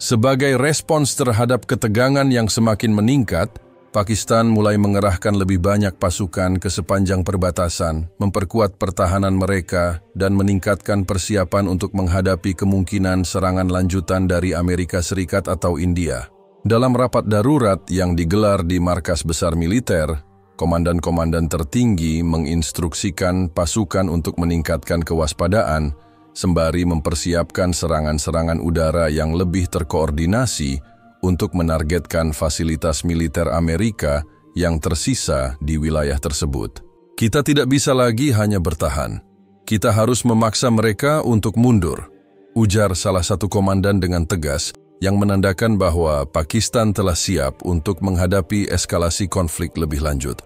Sebagai respons terhadap ketegangan yang semakin meningkat, Pakistan mulai mengerahkan lebih banyak pasukan ke sepanjang perbatasan, memperkuat pertahanan mereka, dan meningkatkan persiapan untuk menghadapi kemungkinan serangan lanjutan dari Amerika Serikat atau India. Dalam rapat darurat yang digelar di markas besar militer, komandan-komandan tertinggi menginstruksikan pasukan untuk meningkatkan kewaspadaan, sembari mempersiapkan serangan-serangan udara yang lebih terkoordinasi untuk menargetkan fasilitas militer Amerika yang tersisa di wilayah tersebut. Kita tidak bisa lagi hanya bertahan. Kita harus memaksa mereka untuk mundur, ujar salah satu komandan dengan tegas, yang menandakan bahwa Pakistan telah siap untuk menghadapi eskalasi konflik lebih lanjut.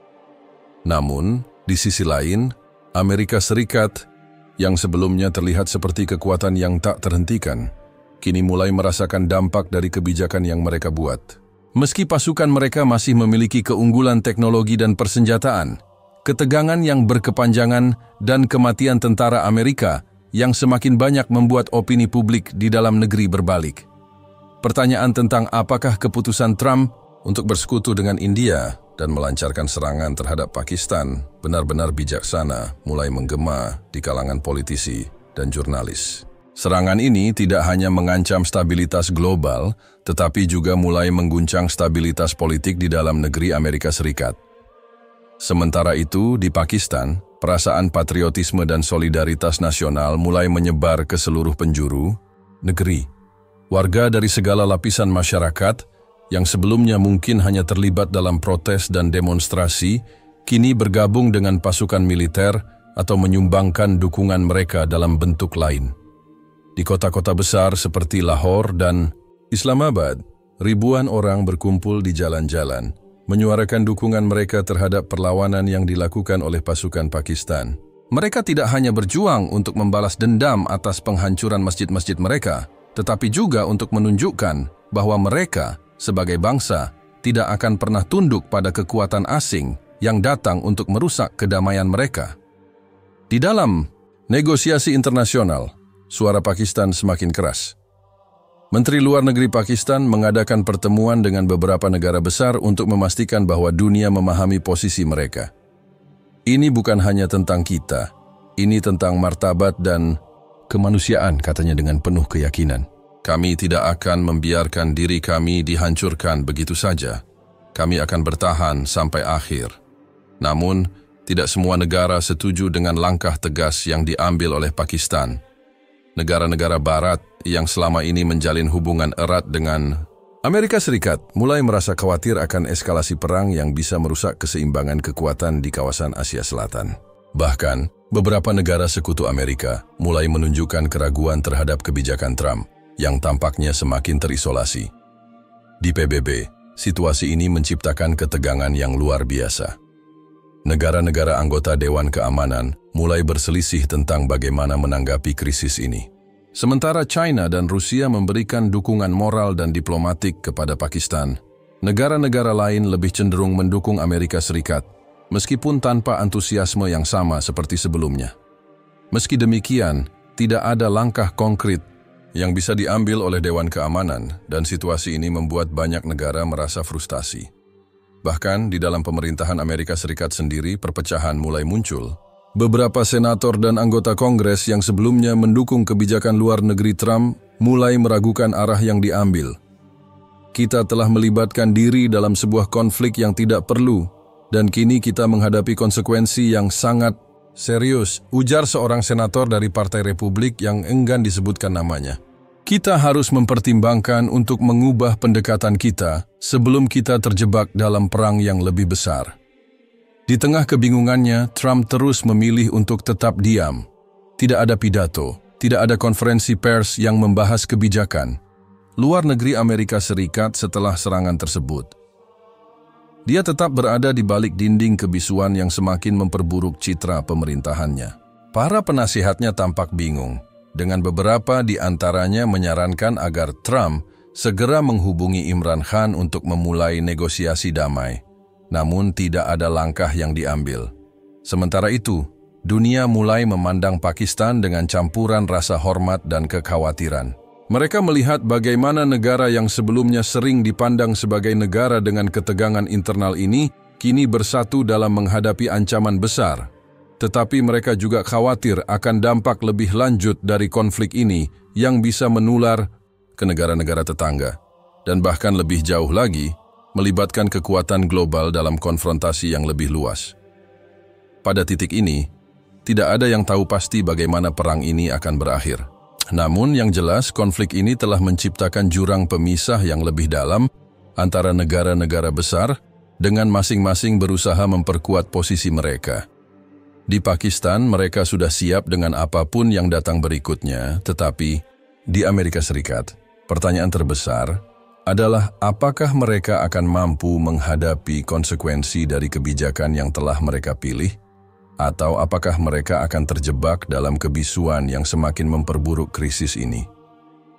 Namun, di sisi lain, Amerika Serikat, yang sebelumnya terlihat seperti kekuatan yang tak terhentikan, kini mulai merasakan dampak dari kebijakan yang mereka buat. Meski pasukan mereka masih memiliki keunggulan teknologi dan persenjataan, ketegangan yang berkepanjangan dan kematian tentara Amerika yang semakin banyak membuat opini publik di dalam negeri berbalik. Pertanyaan tentang apakah keputusan Trump untuk bersekutu dengan India dan melancarkan serangan terhadap Pakistan benar-benar bijaksana mulai menggema di kalangan politisi dan jurnalis. Serangan ini tidak hanya mengancam stabilitas global, tetapi juga mulai mengguncang stabilitas politik di dalam negeri Amerika Serikat. Sementara itu, di Pakistan, perasaan patriotisme dan solidaritas nasional mulai menyebar ke seluruh penjuru negeri. Warga dari segala lapisan masyarakat yang sebelumnya mungkin hanya terlibat dalam protes dan demonstrasi, kini bergabung dengan pasukan militer atau menyumbangkan dukungan mereka dalam bentuk lain. Di kota-kota besar seperti Lahore dan Islamabad, ribuan orang berkumpul di jalan-jalan, menyuarakan dukungan mereka terhadap perlawanan yang dilakukan oleh pasukan Pakistan. Mereka tidak hanya berjuang untuk membalas dendam atas penghancuran masjid-masjid mereka, tetapi juga untuk menunjukkan bahwa mereka, sebagai bangsa, tidak akan pernah tunduk pada kekuatan asing yang datang untuk merusak kedamaian mereka. Di dalam negosiasi internasional, suara Pakistan semakin keras. Menteri Luar Negeri Pakistan mengadakan pertemuan dengan beberapa negara besar untuk memastikan bahwa dunia memahami posisi mereka. Ini bukan hanya tentang kita, ini tentang martabat dan kemanusiaan, katanya dengan penuh keyakinan. Kami tidak akan membiarkan diri kami dihancurkan begitu saja. Kami akan bertahan sampai akhir. Namun, tidak semua negara setuju dengan langkah tegas yang diambil oleh Pakistan. Negara-negara Barat yang selama ini menjalin hubungan erat dengan Amerika Serikat mulai merasa khawatir akan eskalasi perang yang bisa merusak keseimbangan kekuatan di kawasan Asia Selatan. Bahkan, beberapa negara sekutu Amerika mulai menunjukkan keraguan terhadap kebijakan Trump yang tampaknya semakin terisolasi. Di PBB, situasi ini menciptakan ketegangan yang luar biasa. Negara-negara anggota Dewan Keamanan mulai berselisih tentang bagaimana menanggapi krisis ini. Sementara China dan Rusia memberikan dukungan moral dan diplomatik kepada Pakistan, negara-negara lain lebih cenderung mendukung Amerika Serikat, meskipun tanpa antusiasme yang sama seperti sebelumnya. Meski demikian, tidak ada langkah konkret yang bisa diambil oleh Dewan Keamanan, dan situasi ini membuat banyak negara merasa frustasi. Bahkan di dalam pemerintahan Amerika Serikat sendiri, perpecahan mulai muncul. Beberapa senator dan anggota Kongres yang sebelumnya mendukung kebijakan luar negeri Trump mulai meragukan arah yang diambil. Kita telah melibatkan diri dalam sebuah konflik yang tidak perlu, dan kini kita menghadapi konsekuensi yang sangat serius, ujar seorang senator dari Partai Republik yang enggan disebutkan namanya. Kita harus mempertimbangkan untuk mengubah pendekatan kita sebelum kita terjebak dalam perang yang lebih besar. Di tengah kebingungannya, Trump terus memilih untuk tetap diam. Tidak ada pidato, tidak ada konferensi pers yang membahas kebijakan luar negeri Amerika Serikat setelah serangan tersebut. Dia tetap berada di balik dinding kebisuan yang semakin memperburuk citra pemerintahannya. Para penasihatnya tampak bingung, dengan beberapa di antaranya menyarankan agar Trump segera menghubungi Imran Khan untuk memulai negosiasi damai. Namun tidak ada langkah yang diambil. Sementara itu, dunia mulai memandang Pakistan dengan campuran rasa hormat dan kekhawatiran. Mereka melihat bagaimana negara yang sebelumnya sering dipandang sebagai negara dengan ketegangan internal ini kini bersatu dalam menghadapi ancaman besar. Tetapi mereka juga khawatir akan dampak lebih lanjut dari konflik ini yang bisa menular ke negara-negara tetangga, dan bahkan lebih jauh lagi, melibatkan kekuatan global dalam konfrontasi yang lebih luas. Pada titik ini, tidak ada yang tahu pasti bagaimana perang ini akan berakhir. Namun yang jelas, konflik ini telah menciptakan jurang pemisah yang lebih dalam antara negara-negara besar dengan masing-masing berusaha memperkuat posisi mereka. Di Pakistan, mereka sudah siap dengan apapun yang datang berikutnya, tetapi di Amerika Serikat, pertanyaan terbesar adalah apakah mereka akan mampu menghadapi konsekuensi dari kebijakan yang telah mereka pilih, atau apakah mereka akan terjebak dalam kebisuan yang semakin memperburuk krisis ini.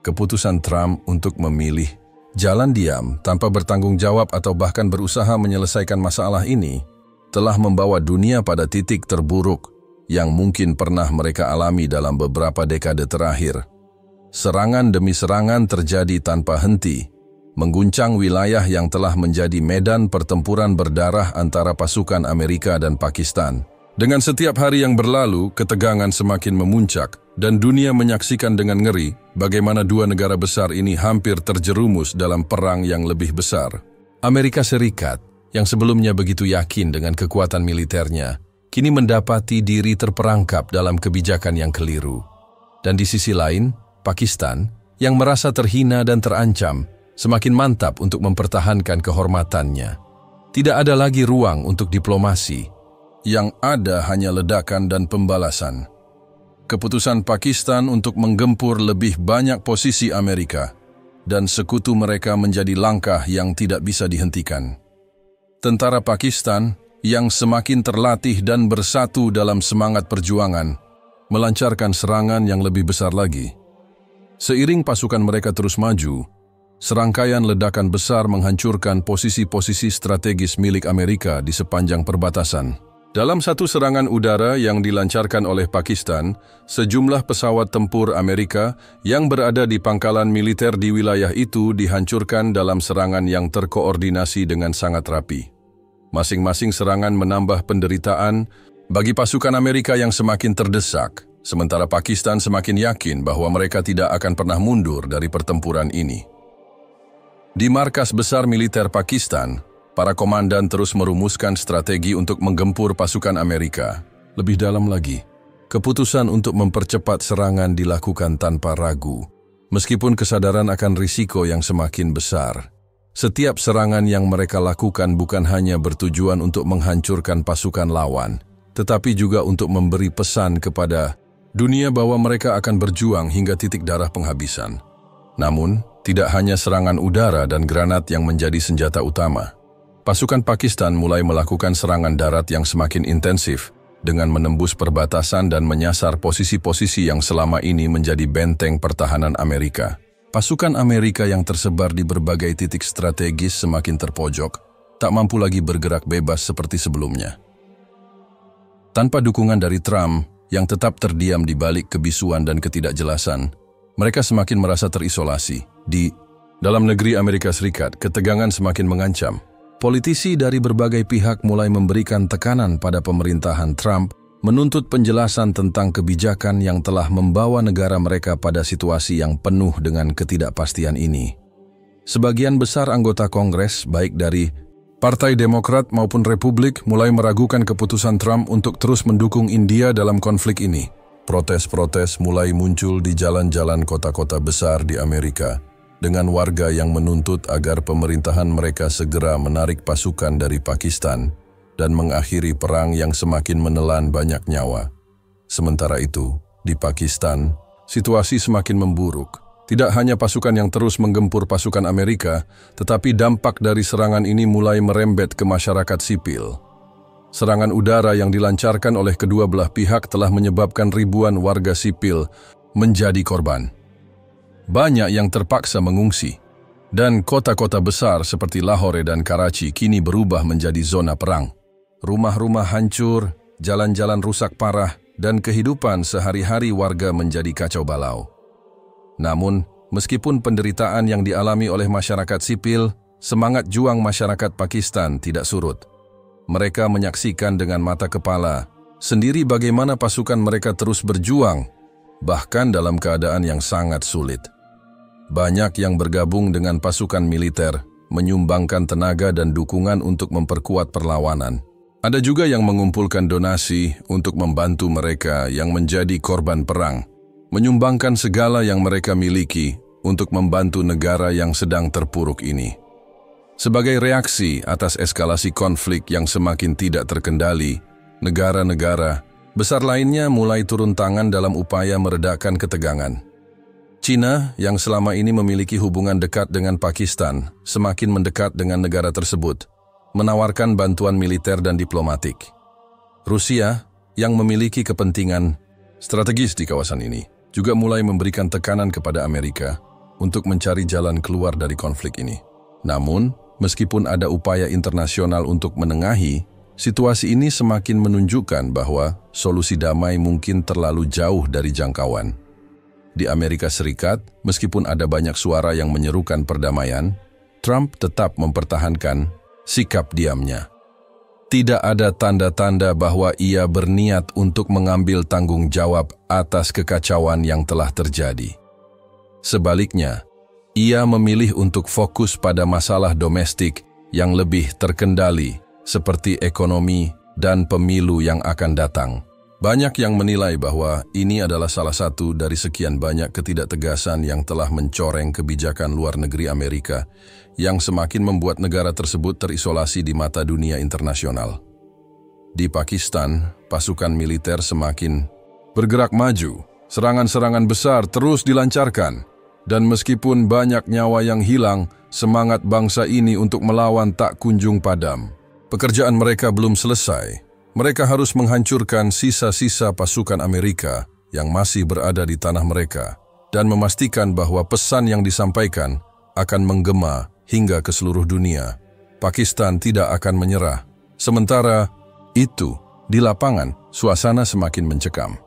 Keputusan Trump untuk memilih jalan diam tanpa bertanggung jawab atau bahkan berusaha menyelesaikan masalah ini telah membawa dunia pada titik terburuk yang mungkin pernah mereka alami dalam beberapa dekade terakhir. serangan demi serangan terjadi tanpa henti, mengguncang wilayah yang telah menjadi medan pertempuran berdarah antara pasukan Amerika dan Pakistan. Dengan setiap hari yang berlalu, ketegangan semakin memuncak dan dunia menyaksikan dengan ngeri bagaimana dua negara besar ini hampir terjerumus dalam perang yang lebih besar. Amerika Serikat, yang sebelumnya begitu yakin dengan kekuatan militernya, kini mendapati diri terperangkap dalam kebijakan yang keliru. Dan di sisi lain, Pakistan, yang merasa terhina dan terancam, semakin mantap untuk mempertahankan kehormatannya. Tidak ada lagi ruang untuk diplomasi. Yang ada hanya ledakan dan pembalasan. Keputusan Pakistan untuk menggempur lebih banyak posisi Amerika dan sekutu mereka menjadi langkah yang tidak bisa dihentikan. Tentara Pakistan yang semakin terlatih dan bersatu dalam semangat perjuangan melancarkan serangan yang lebih besar lagi. Seiring pasukan mereka terus maju, serangkaian ledakan besar menghancurkan posisi-posisi strategis milik Amerika di sepanjang perbatasan. Dalam satu serangan udara yang dilancarkan oleh Pakistan, sejumlah pesawat tempur Amerika yang berada di pangkalan militer di wilayah itu dihancurkan dalam serangan yang terkoordinasi dengan sangat rapi. Masing-masing serangan menambah penderitaan bagi pasukan Amerika yang semakin terdesak, sementara Pakistan semakin yakin bahwa mereka tidak akan pernah mundur dari pertempuran ini. Di markas besar militer Pakistan, para komandan terus merumuskan strategi untuk menggempur pasukan Amerika. Lebih dalam lagi, keputusan untuk mempercepat serangan dilakukan tanpa ragu, meskipun kesadaran akan risiko yang semakin besar. Setiap serangan yang mereka lakukan bukan hanya bertujuan untuk menghancurkan pasukan lawan, tetapi juga untuk memberi pesan kepada dunia bahwa mereka akan berjuang hingga titik darah penghabisan. Namun, tidak hanya serangan udara dan granat yang menjadi senjata utama. Pasukan Pakistan mulai melakukan serangan darat yang semakin intensif dengan menembus perbatasan dan menyasar posisi-posisi yang selama ini menjadi benteng pertahanan Amerika. Pasukan Amerika yang tersebar di berbagai titik strategis semakin terpojok, tak mampu lagi bergerak bebas seperti sebelumnya. Tanpa dukungan dari Trump yang tetap terdiam di balik kebisuan dan ketidakjelasan, mereka semakin merasa terisolasi. Di dalam negeri Amerika Serikat, ketegangan semakin mengancam. Politisi dari berbagai pihak mulai memberikan tekanan pada pemerintahan Trump, menuntut penjelasan tentang kebijakan yang telah membawa negara mereka pada situasi yang penuh dengan ketidakpastian ini. Sebagian besar anggota Kongres, baik dari Partai Demokrat maupun Republik, mulai meragukan keputusan Trump untuk terus mendukung India dalam konflik ini. Protes-protes mulai muncul di jalan-jalan kota-kota besar di Amerika, dengan warga yang menuntut agar pemerintahan mereka segera menarik pasukan dari Pakistan dan mengakhiri perang yang semakin menelan banyak nyawa. Sementara itu, di Pakistan, situasi semakin memburuk. Tidak hanya pasukan yang terus menggempur pasukan Amerika, tetapi dampak dari serangan ini mulai merembet ke masyarakat sipil. Serangan udara yang dilancarkan oleh kedua belah pihak telah menyebabkan ribuan warga sipil menjadi korban. Banyak yang terpaksa mengungsi, dan kota-kota besar seperti Lahore dan Karachi kini berubah menjadi zona perang. Rumah-rumah hancur, jalan-jalan rusak parah, dan kehidupan sehari-hari warga menjadi kacau balau. Namun, meskipun penderitaan yang dialami oleh masyarakat sipil, semangat juang masyarakat Pakistan tidak surut. Mereka menyaksikan dengan mata kepala sendiri bagaimana pasukan mereka terus berjuang, bahkan dalam keadaan yang sangat sulit. Banyak yang bergabung dengan pasukan militer, menyumbangkan tenaga dan dukungan untuk memperkuat perlawanan. Ada juga yang mengumpulkan donasi untuk membantu mereka yang menjadi korban perang, menyumbangkan segala yang mereka miliki untuk membantu negara yang sedang terpuruk ini. Sebagai reaksi atas eskalasi konflik yang semakin tidak terkendali, negara-negara besar lainnya mulai turun tangan dalam upaya meredakan ketegangan. China, yang selama ini memiliki hubungan dekat dengan Pakistan, semakin mendekat dengan negara tersebut, menawarkan bantuan militer dan diplomatik. Rusia, yang memiliki kepentingan strategis di kawasan ini, juga mulai memberikan tekanan kepada Amerika untuk mencari jalan keluar dari konflik ini. Namun, meskipun ada upaya internasional untuk menengahi, situasi ini semakin menunjukkan bahwa solusi damai mungkin terlalu jauh dari jangkauan. di Amerika Serikat, meskipun ada banyak suara yang menyerukan perdamaian, Trump tetap mempertahankan sikap diamnya. Tidak ada tanda-tanda bahwa ia berniat untuk mengambil tanggung jawab atas kekacauan yang telah terjadi. Sebaliknya, ia memilih untuk fokus pada masalah domestik yang lebih terkendali, seperti ekonomi dan pemilu yang akan datang. Banyak yang menilai bahwa ini adalah salah satu dari sekian banyak ketidaktegasan yang telah mencoreng kebijakan luar negeri Amerika, yang semakin membuat negara tersebut terisolasi di mata dunia internasional. Di Pakistan, pasukan militer semakin bergerak maju, serangan-serangan besar terus dilancarkan, dan meskipun banyak nyawa yang hilang, semangat bangsa ini untuk melawan tak kunjung padam. Pekerjaan mereka belum selesai. Mereka harus menghancurkan sisa-sisa pasukan Amerika yang masih berada di tanah mereka dan memastikan bahwa pesan yang disampaikan akan menggema hingga ke seluruh dunia. Pakistan tidak akan menyerah. Sementara itu, di lapangan, suasana semakin mencekam.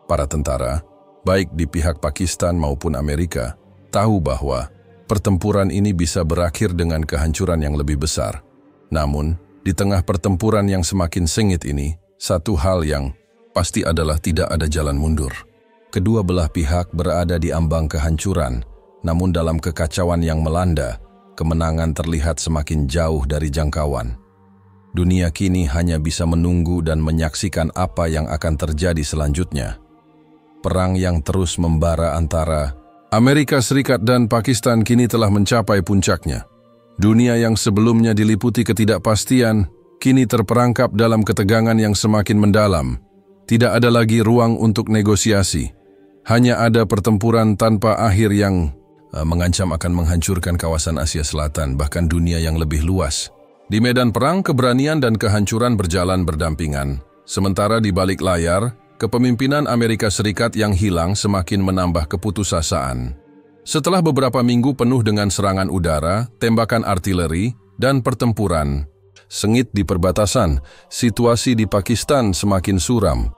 Para tentara, baik di pihak Pakistan maupun Amerika, tahu bahwa pertempuran ini bisa berakhir dengan kehancuran yang lebih besar. Namun, di tengah pertempuran yang semakin sengit ini, satu hal yang pasti adalah tidak ada jalan mundur. Kedua belah pihak berada di ambang kehancuran, namun dalam kekacauan yang melanda, kemenangan terlihat semakin jauh dari jangkauan. Dunia kini hanya bisa menunggu dan menyaksikan apa yang akan terjadi selanjutnya. Perang yang terus membara antara Amerika Serikat dan Pakistan kini telah mencapai puncaknya. Dunia yang sebelumnya diliputi ketidakpastian, kini terperangkap dalam ketegangan yang semakin mendalam. Tidak ada lagi ruang untuk negosiasi. Hanya ada pertempuran tanpa akhir yang mengancam akan menghancurkan kawasan Asia Selatan, bahkan dunia yang lebih luas. Di medan perang, keberanian dan kehancuran berjalan berdampingan. Sementara di balik layar, kepemimpinan Amerika Serikat yang hilang semakin menambah keputusasaan. Setelah beberapa minggu penuh dengan serangan udara, tembakan artileri, dan pertempuran sengit di perbatasan, situasi di Pakistan semakin suram.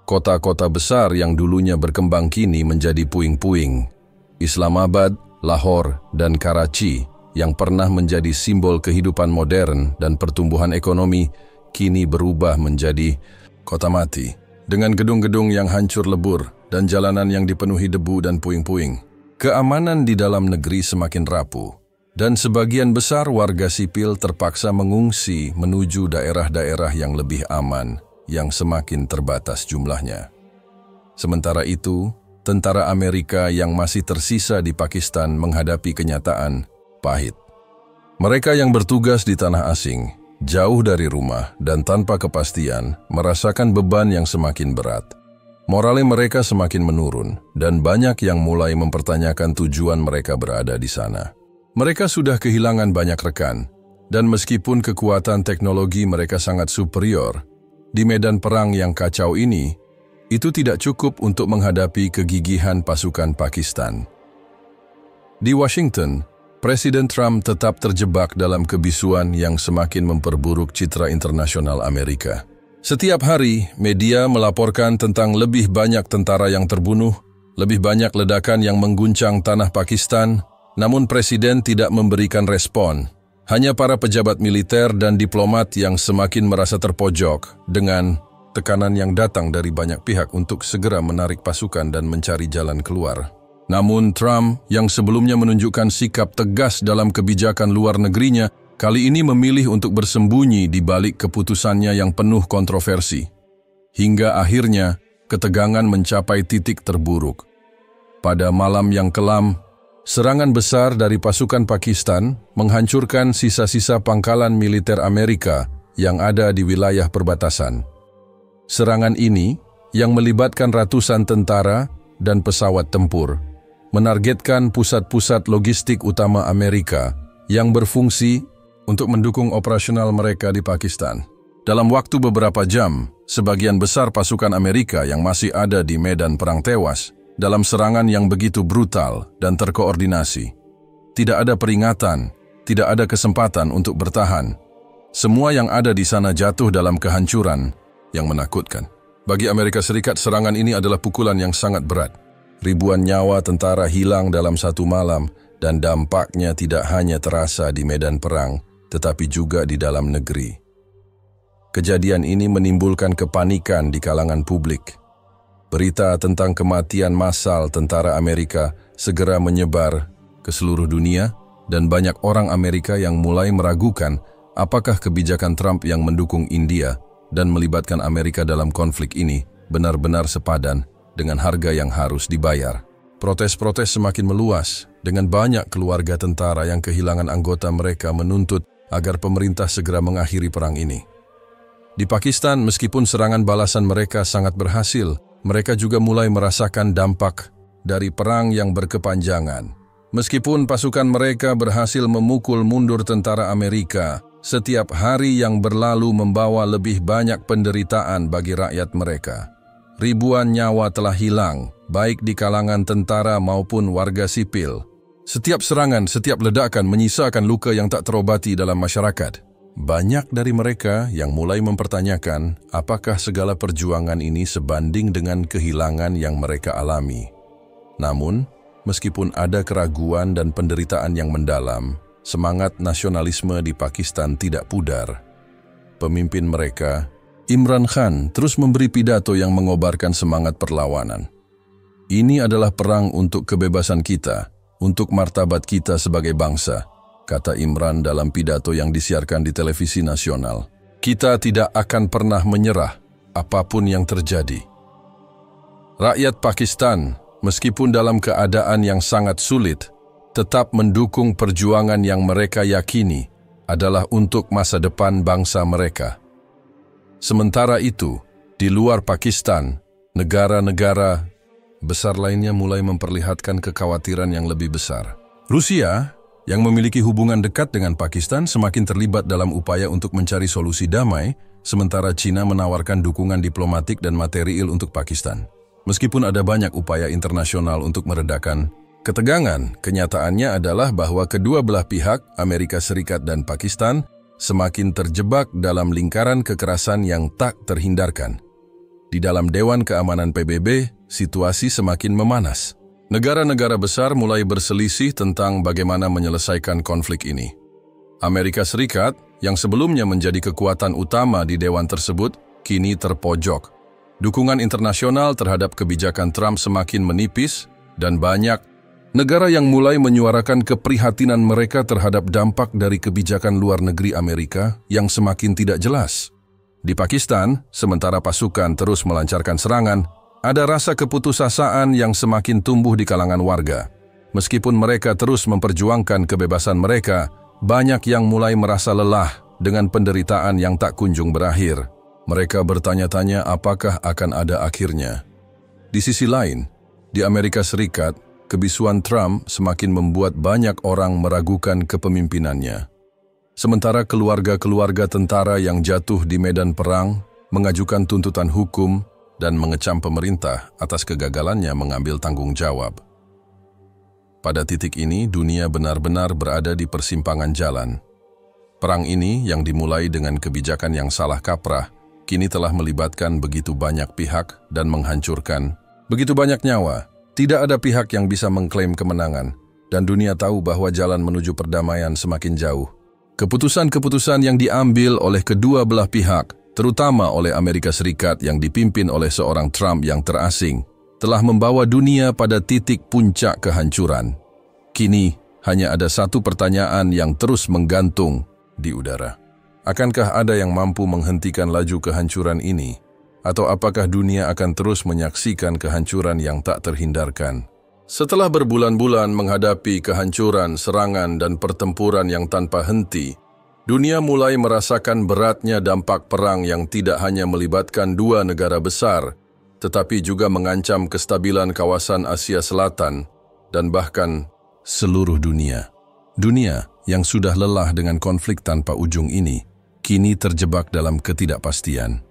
Kota-kota besar yang dulunya berkembang kini menjadi puing-puing. Islamabad, Lahore, dan Karachi, yang pernah menjadi simbol kehidupan modern dan pertumbuhan ekonomi, kini berubah menjadi kota mati, dengan gedung-gedung yang hancur lebur dan jalanan yang dipenuhi debu dan puing-puing. Keamanan di dalam negeri semakin rapuh, dan sebagian besar warga sipil terpaksa mengungsi menuju daerah-daerah yang lebih aman, yang semakin terbatas jumlahnya. Sementara itu, tentara Amerika yang masih tersisa di Pakistan menghadapi kenyataan pahit. Mereka yang bertugas di tanah asing, jauh dari rumah dan tanpa kepastian, merasakan beban yang semakin berat. Morale mereka semakin menurun, dan banyak yang mulai mempertanyakan tujuan mereka berada di sana. Mereka sudah kehilangan banyak rekan, dan meskipun kekuatan teknologi mereka sangat superior, di medan perang yang kacau ini, itu tidak cukup untuk menghadapi kegigihan pasukan Pakistan. Di Washington, Presiden Trump tetap terjebak dalam kebisuan yang semakin memperburuk citra internasional Amerika. Setiap hari, media melaporkan tentang lebih banyak tentara yang terbunuh, lebih banyak ledakan yang mengguncang tanah Pakistan, namun Presiden tidak memberikan respon. Hanya para pejabat militer dan diplomat yang semakin merasa terpojok dengan tekanan yang datang dari banyak pihak untuk segera menarik pasukan dan mencari jalan keluar. Namun Trump, yang sebelumnya menunjukkan sikap tegas dalam kebijakan luar negerinya, kali ini memilih untuk bersembunyi di balik keputusannya yang penuh kontroversi. Hingga akhirnya, ketegangan mencapai titik terburuk. Pada malam yang kelam, serangan besar dari pasukan Pakistan menghancurkan sisa-sisa pangkalan militer Amerika yang ada di wilayah perbatasan. Serangan ini, yang melibatkan ratusan tentara dan pesawat tempur, menargetkan pusat-pusat logistik utama Amerika yang berfungsi untuk mendukung operasional mereka di Pakistan. Dalam waktu beberapa jam, sebagian besar pasukan Amerika yang masih ada di medan perang tewas dalam serangan yang begitu brutal dan terkoordinasi. Tidak ada peringatan, tidak ada kesempatan untuk bertahan. Semua yang ada di sana jatuh dalam kehancuran yang menakutkan. Bagi Amerika Serikat, serangan ini adalah pukulan yang sangat berat. Ribuan nyawa tentara hilang dalam satu malam dan dampaknya tidak hanya terasa di medan perang, tetapi juga di dalam negeri. Kejadian ini menimbulkan kepanikan di kalangan publik. Berita tentang kematian massal tentara Amerika segera menyebar ke seluruh dunia dan banyak orang Amerika yang mulai meragukan apakah kebijakan Trump yang mendukung India dan melibatkan Amerika dalam konflik ini benar-benar sepadan dengan harga yang harus dibayar. Protes-protes semakin meluas dengan banyak keluarga tentara yang kehilangan anggota mereka menuntut agar pemerintah segera mengakhiri perang ini. Di Pakistan, meskipun serangan balasan mereka sangat berhasil, mereka juga mulai merasakan dampak dari perang yang berkepanjangan. Meskipun pasukan mereka berhasil memukul mundur tentara Amerika, setiap hari yang berlalu membawa lebih banyak penderitaan bagi rakyat mereka. Ribuan nyawa telah hilang, baik di kalangan tentara maupun warga sipil. Setiap serangan, setiap ledakan menyisakan luka yang tak terobati dalam masyarakat. Banyak dari mereka yang mulai mempertanyakan apakah segala perjuangan ini sebanding dengan kehilangan yang mereka alami. Namun, meskipun ada keraguan dan penderitaan yang mendalam, semangat nasionalisme di Pakistan tidak pudar. Pemimpin mereka, Imran Khan, terus memberi pidato yang mengobarkan semangat perlawanan. Ini adalah perang untuk kebebasan kita, untuk martabat kita sebagai bangsa, kata Imran dalam pidato yang disiarkan di televisi nasional. Kita tidak akan pernah menyerah, apapun yang terjadi. Rakyat Pakistan, meskipun dalam keadaan yang sangat sulit, tetap mendukung perjuangan yang mereka yakini adalah untuk masa depan bangsa mereka. Sementara itu, di luar Pakistan, negara-negara besar lainnya mulai memperlihatkan kekhawatiran yang lebih besar. Rusia, yang memiliki hubungan dekat dengan Pakistan, semakin terlibat dalam upaya untuk mencari solusi damai, sementara China menawarkan dukungan diplomatik dan material untuk Pakistan. Meskipun ada banyak upaya internasional untuk meredakan ketegangan, kenyataannya adalah bahwa kedua belah pihak, Amerika Serikat dan Pakistan, semakin terjebak dalam lingkaran kekerasan yang tak terhindarkan. Di dalam Dewan Keamanan PBB, situasi semakin memanas. Negara-negara besar mulai berselisih tentang bagaimana menyelesaikan konflik ini. Amerika Serikat, yang sebelumnya menjadi kekuatan utama di dewan tersebut, kini terpojok. Dukungan internasional terhadap kebijakan Trump semakin menipis, dan banyak negara yang mulai menyuarakan keprihatinan mereka terhadap dampak dari kebijakan luar negeri Amerika yang semakin tidak jelas. Di Pakistan, sementara pasukan terus melancarkan serangan, ada rasa keputusasaan yang semakin tumbuh di kalangan warga. Meskipun mereka terus memperjuangkan kebebasan mereka, banyak yang mulai merasa lelah dengan penderitaan yang tak kunjung berakhir. Mereka bertanya-tanya apakah akan ada akhirnya. Di sisi lain, di Amerika Serikat, kebisuan Trump semakin membuat banyak orang meragukan kepemimpinannya. Sementara keluarga-keluarga tentara yang jatuh di medan perang mengajukan tuntutan hukum dan mengecam pemerintah atas kegagalannya mengambil tanggung jawab. Pada titik ini, dunia benar-benar berada di persimpangan jalan. Perang ini yang dimulai dengan kebijakan yang salah kaprah, kini telah melibatkan begitu banyak pihak dan menghancurkan begitu banyak nyawa. Tidak ada pihak yang bisa mengklaim kemenangan, dan dunia tahu bahwa jalan menuju perdamaian semakin jauh. Keputusan-keputusan yang diambil oleh kedua belah pihak, terutama oleh Amerika Serikat yang dipimpin oleh seorang Trump yang terasing, telah membawa dunia pada titik puncak kehancuran. Kini, hanya ada satu pertanyaan yang terus menggantung di udara. Akankah ada yang mampu menghentikan laju kehancuran ini? Atau apakah dunia akan terus menyaksikan kehancuran yang tak terhindarkan? Setelah berbulan-bulan menghadapi kehancuran, serangan, dan pertempuran yang tanpa henti, dunia mulai merasakan beratnya dampak perang yang tidak hanya melibatkan dua negara besar, tetapi juga mengancam kestabilan kawasan Asia Selatan dan bahkan seluruh dunia. Dunia yang sudah lelah dengan konflik tanpa ujung ini, kini terjebak dalam ketidakpastian.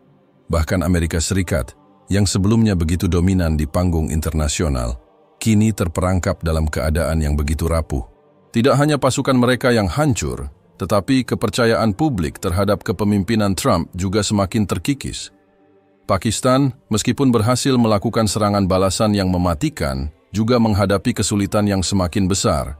Bahkan Amerika Serikat, yang sebelumnya begitu dominan di panggung internasional, kini terperangkap dalam keadaan yang begitu rapuh. Tidak hanya pasukan mereka yang hancur, tetapi kepercayaan publik terhadap kepemimpinan Trump juga semakin terkikis. Pakistan, meskipun berhasil melakukan serangan balasan yang mematikan, juga menghadapi kesulitan yang semakin besar.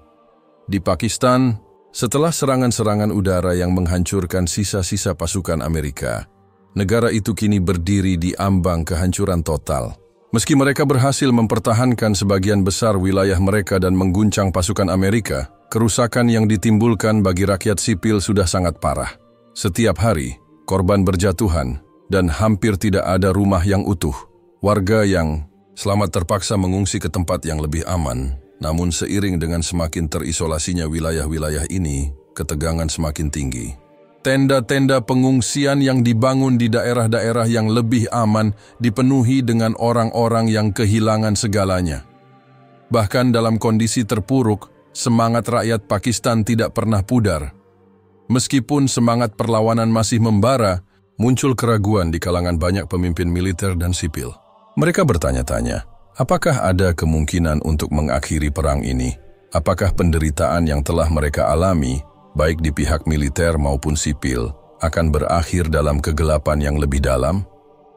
Di Pakistan, setelah serangan-serangan udara yang menghancurkan sisa-sisa pasukan Amerika, negara itu kini berdiri di ambang kehancuran total. Meski mereka berhasil mempertahankan sebagian besar wilayah mereka dan mengguncang pasukan Amerika, kerusakan yang ditimbulkan bagi rakyat sipil sudah sangat parah. Setiap hari, korban berjatuhan dan hampir tidak ada rumah yang utuh. Warga yang selamat terpaksa mengungsi ke tempat yang lebih aman, namun seiring dengan semakin terisolasinya wilayah-wilayah ini, ketegangan semakin tinggi. Tenda-tenda pengungsian yang dibangun di daerah-daerah yang lebih aman dipenuhi dengan orang-orang yang kehilangan segalanya. Bahkan dalam kondisi terpuruk, semangat rakyat Pakistan tidak pernah pudar. Meskipun semangat perlawanan masih membara, muncul keraguan di kalangan banyak pemimpin militer dan sipil. Mereka bertanya-tanya, apakah ada kemungkinan untuk mengakhiri perang ini? Apakah penderitaan yang telah mereka alami, baik di pihak militer maupun sipil, akan berakhir dalam kegelapan yang lebih dalam?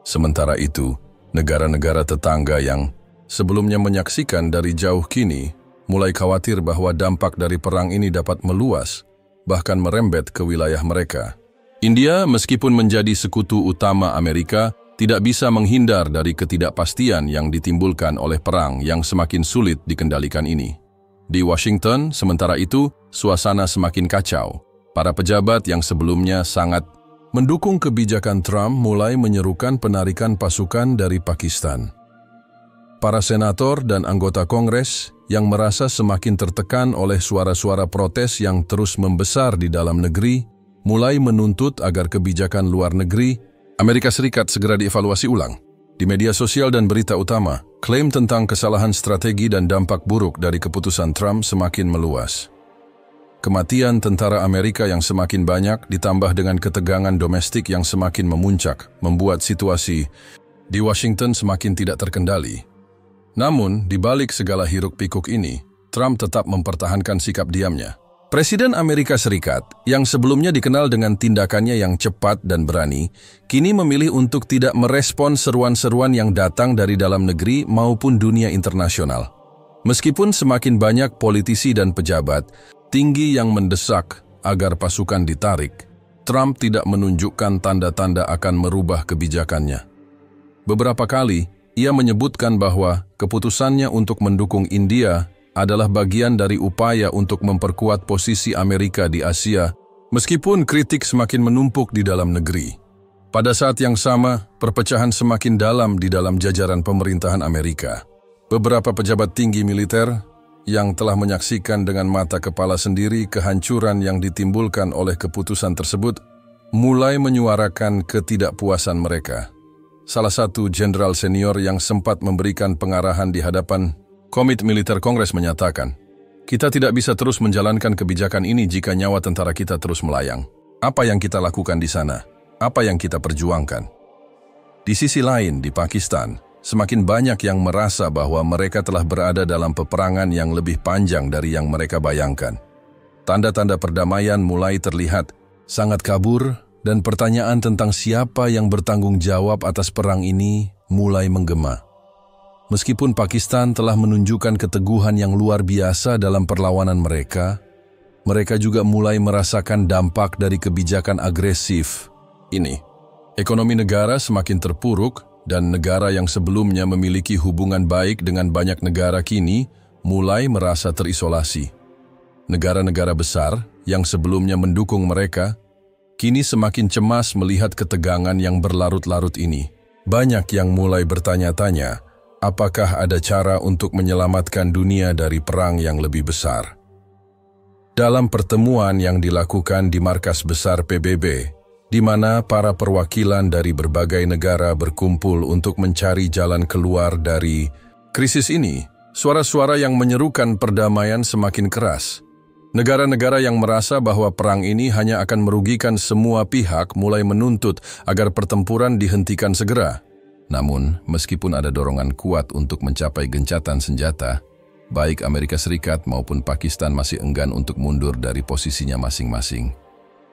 Sementara itu, negara-negara tetangga yang sebelumnya menyaksikan dari jauh kini, mulai khawatir bahwa dampak dari perang ini dapat meluas, bahkan merembet ke wilayah mereka. India, meskipun menjadi sekutu utama Amerika, tidak bisa menghindar dari ketidakpastian yang ditimbulkan oleh perang yang semakin sulit dikendalikan ini. Di Washington, sementara itu, suasana semakin kacau. Para pejabat yang sebelumnya sangat mendukung kebijakan Trump mulai menyerukan penarikan pasukan dari Pakistan. Para senator dan anggota Kongres yang merasa semakin tertekan oleh suara-suara protes yang terus membesar di dalam negeri, mulai menuntut agar kebijakan luar negeri Amerika Serikat segera dievaluasi ulang. Di media sosial dan berita utama, klaim tentang kesalahan strategi dan dampak buruk dari keputusan Trump semakin meluas. Kematian tentara Amerika yang semakin banyak ditambah dengan ketegangan domestik yang semakin memuncak, membuat situasi di Washington semakin tidak terkendali. Namun, di balik segala hiruk-pikuk ini, Trump tetap mempertahankan sikap diamnya. Presiden Amerika Serikat, yang sebelumnya dikenal dengan tindakannya yang cepat dan berani, kini memilih untuk tidak merespon seruan-seruan yang datang dari dalam negeri maupun dunia internasional. Meskipun semakin banyak politisi dan pejabat tinggi yang mendesak agar pasukan ditarik, Trump tidak menunjukkan tanda-tanda akan merubah kebijakannya. Beberapa kali, ia menyebutkan bahwa keputusannya untuk mendukung India adalah bagian dari upaya untuk memperkuat posisi Amerika di Asia, meskipun kritik semakin menumpuk di dalam negeri. Pada saat yang sama, perpecahan semakin dalam di dalam jajaran pemerintahan Amerika. Beberapa pejabat tinggi militer yang telah menyaksikan dengan mata kepala sendiri kehancuran yang ditimbulkan oleh keputusan tersebut, mulai menyuarakan ketidakpuasan mereka. Salah satu jenderal senior yang sempat memberikan pengarahan di hadapan Komite Militer Kongres menyatakan, kita tidak bisa terus menjalankan kebijakan ini jika nyawa tentara kita terus melayang. Apa yang kita lakukan di sana? Apa yang kita perjuangkan? Di sisi lain, di Pakistan, semakin banyak yang merasa bahwa mereka telah berada dalam peperangan yang lebih panjang dari yang mereka bayangkan. Tanda-tanda perdamaian mulai terlihat, sangat kabur, dan pertanyaan tentang siapa yang bertanggung jawab atas perang ini mulai menggema. Meskipun Pakistan telah menunjukkan keteguhan yang luar biasa dalam perlawanan mereka, mereka juga mulai merasakan dampak dari kebijakan agresif ini. Ekonomi negara semakin terpuruk dan negara yang sebelumnya memiliki hubungan baik dengan banyak negara kini mulai merasa terisolasi. Negara-negara besar yang sebelumnya mendukung mereka kini semakin cemas melihat ketegangan yang berlarut-larut ini. Banyak yang mulai bertanya-tanya, apakah ada cara untuk menyelamatkan dunia dari perang yang lebih besar? Dalam pertemuan yang dilakukan di markas besar PBB, di mana para perwakilan dari berbagai negara berkumpul untuk mencari jalan keluar dari krisis ini, suara-suara yang menyerukan perdamaian semakin keras. Negara-negara yang merasa bahwa perang ini hanya akan merugikan semua pihak mulai menuntut agar pertempuran dihentikan segera. Namun, meskipun ada dorongan kuat untuk mencapai gencatan senjata, baik Amerika Serikat maupun Pakistan masih enggan untuk mundur dari posisinya masing-masing.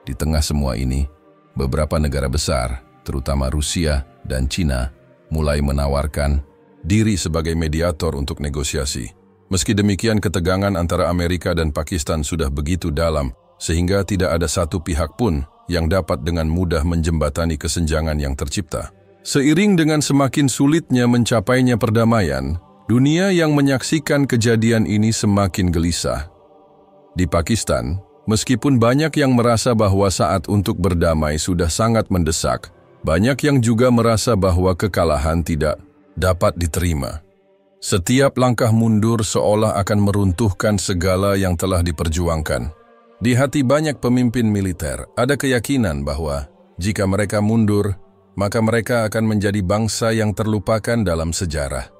Di tengah semua ini, beberapa negara besar, terutama Rusia dan China, mulai menawarkan diri sebagai mediator untuk negosiasi. Meski demikian, ketegangan antara Amerika dan Pakistan sudah begitu dalam, sehingga tidak ada satu pihak pun yang dapat dengan mudah menjembatani kesenjangan yang tercipta. Seiring dengan semakin sulitnya mencapainya perdamaian, dunia yang menyaksikan kejadian ini semakin gelisah. Di Pakistan, meskipun banyak yang merasa bahwa saat untuk berdamai sudah sangat mendesak, banyak yang juga merasa bahwa kekalahan tidak dapat diterima. Setiap langkah mundur seolah akan meruntuhkan segala yang telah diperjuangkan. Di hati banyak pemimpin militer, ada keyakinan bahwa jika mereka mundur, maka mereka akan menjadi bangsa yang terlupakan dalam sejarah.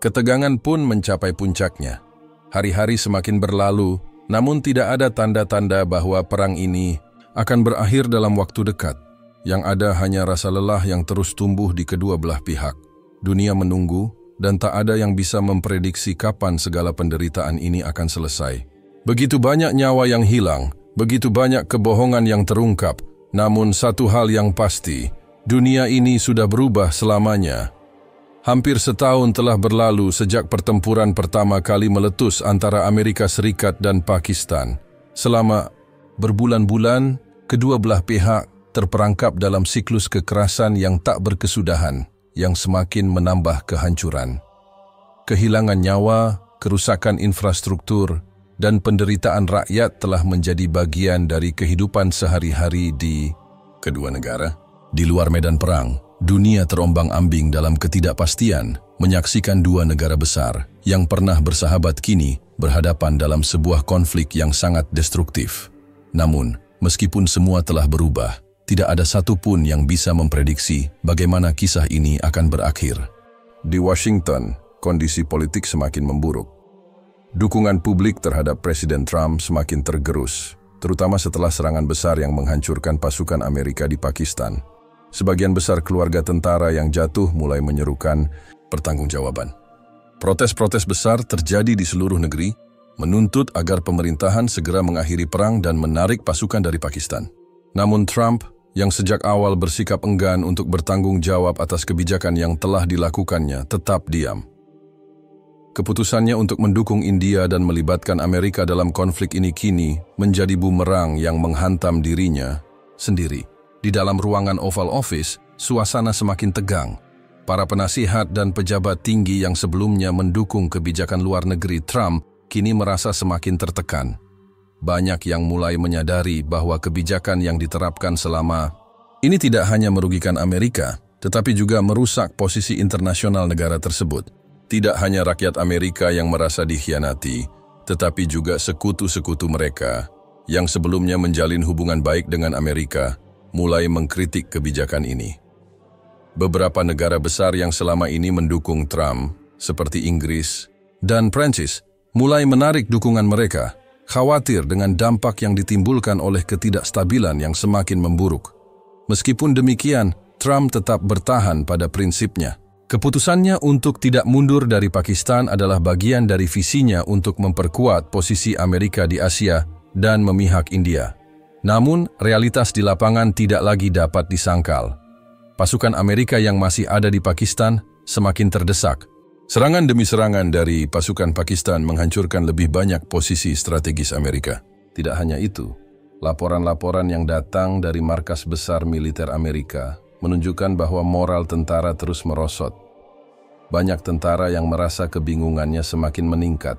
Ketegangan pun mencapai puncaknya. Hari-hari semakin berlalu, namun tidak ada tanda-tanda bahwa perang ini akan berakhir dalam waktu dekat. Yang ada hanya rasa lelah yang terus tumbuh di kedua belah pihak. Dunia menunggu, dan tak ada yang bisa memprediksi kapan segala penderitaan ini akan selesai. Begitu banyak nyawa yang hilang, begitu banyak kebohongan yang terungkap, namun satu hal yang pasti, dunia ini sudah berubah selamanya. Hampir setahun telah berlalu sejak pertempuran pertama kali meletus antara Amerika Serikat dan Pakistan. Selama berbulan-bulan, kedua belah pihak terperangkap dalam siklus kekerasan yang tak berkesudahan, yang semakin menambah kehancuran. Kehilangan nyawa, kerusakan infrastruktur, dan penderitaan rakyat telah menjadi bagian dari kehidupan sehari-hari di kedua negara. Di luar medan perang, dunia terombang-ambing dalam ketidakpastian, menyaksikan dua negara besar yang pernah bersahabat kini berhadapan dalam sebuah konflik yang sangat destruktif. Namun, meskipun semua telah berubah, tidak ada satupun yang bisa memprediksi bagaimana kisah ini akan berakhir. Di Washington, kondisi politik semakin memburuk. Dukungan publik terhadap Presiden Trump semakin tergerus, terutama setelah serangan besar yang menghancurkan pasukan Amerika di Pakistan. Sebagian besar keluarga tentara yang jatuh mulai menyerukan pertanggungjawaban. Protes-protes besar terjadi di seluruh negeri, menuntut agar pemerintahan segera mengakhiri perang dan menarik pasukan dari Pakistan. Namun Trump, yang sejak awal bersikap enggan untuk bertanggung jawab atas kebijakan yang telah dilakukannya, tetap diam. Keputusannya untuk mendukung India dan melibatkan Amerika dalam konflik ini kini menjadi bumerang yang menghantam dirinya sendiri. Di dalam ruangan Oval Office, suasana semakin tegang. Para penasihat dan pejabat tinggi yang sebelumnya mendukung kebijakan luar negeri Trump kini merasa semakin tertekan. Banyak yang mulai menyadari bahwa kebijakan yang diterapkan selama ini tidak hanya merugikan Amerika, tetapi juga merusak posisi internasional negara tersebut. Tidak hanya rakyat Amerika yang merasa dikhianati, tetapi juga sekutu-sekutu mereka yang sebelumnya menjalin hubungan baik dengan Amerika mulai mengkritik kebijakan ini. Beberapa negara besar yang selama ini mendukung Trump, seperti Inggris dan Prancis, mulai menarik dukungan mereka, khawatir dengan dampak yang ditimbulkan oleh ketidakstabilan yang semakin memburuk. Meskipun demikian, Trump tetap bertahan pada prinsipnya. Keputusannya untuk tidak mundur dari Pakistan adalah bagian dari visinya untuk memperkuat posisi Amerika di Asia dan memihak India. Namun, realitas di lapangan tidak lagi dapat disangkal. Pasukan Amerika yang masih ada di Pakistan semakin terdesak. Serangan demi serangan dari pasukan Pakistan menghancurkan lebih banyak posisi strategis Amerika. Tidak hanya itu, laporan-laporan yang datang dari markas besar militer Amerika menunjukkan bahwa moral tentara terus merosot. Banyak tentara yang merasa kebingungannya semakin meningkat,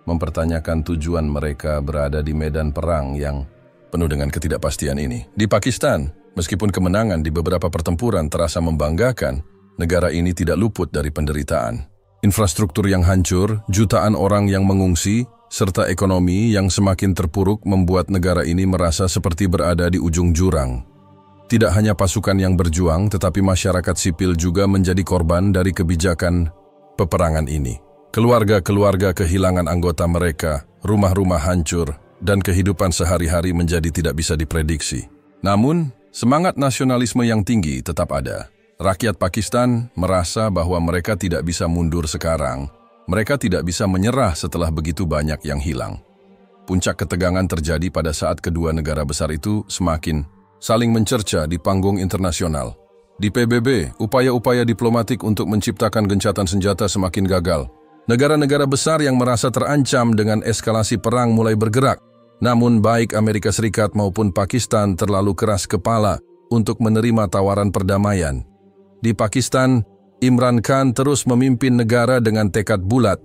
mempertanyakan tujuan mereka berada di medan perang yang penuh dengan ketidakpastian ini. Di Pakistan, meskipun kemenangan di beberapa pertempuran terasa membanggakan, negara ini tidak luput dari penderitaan. Infrastruktur yang hancur, jutaan orang yang mengungsi, serta ekonomi yang semakin terpuruk membuat negara ini merasa seperti berada di ujung jurang. Tidak hanya pasukan yang berjuang, tetapi masyarakat sipil juga menjadi korban dari kebijakan peperangan ini. Keluarga-keluarga kehilangan anggota mereka, rumah-rumah hancur, dan kehidupan sehari-hari menjadi tidak bisa diprediksi. Namun, semangat nasionalisme yang tinggi tetap ada. Rakyat Pakistan merasa bahwa mereka tidak bisa mundur sekarang. Mereka tidak bisa menyerah setelah begitu banyak yang hilang. Puncak ketegangan terjadi pada saat kedua negara besar itu semakin saling mencerca di panggung internasional. Di PBB, upaya-upaya diplomatik untuk menciptakan gencatan senjata semakin gagal. Negara-negara besar yang merasa terancam dengan eskalasi perang mulai bergerak. Namun baik Amerika Serikat maupun Pakistan terlalu keras kepala untuk menerima tawaran perdamaian. Di Pakistan, Imran Khan terus memimpin negara dengan tekad bulat.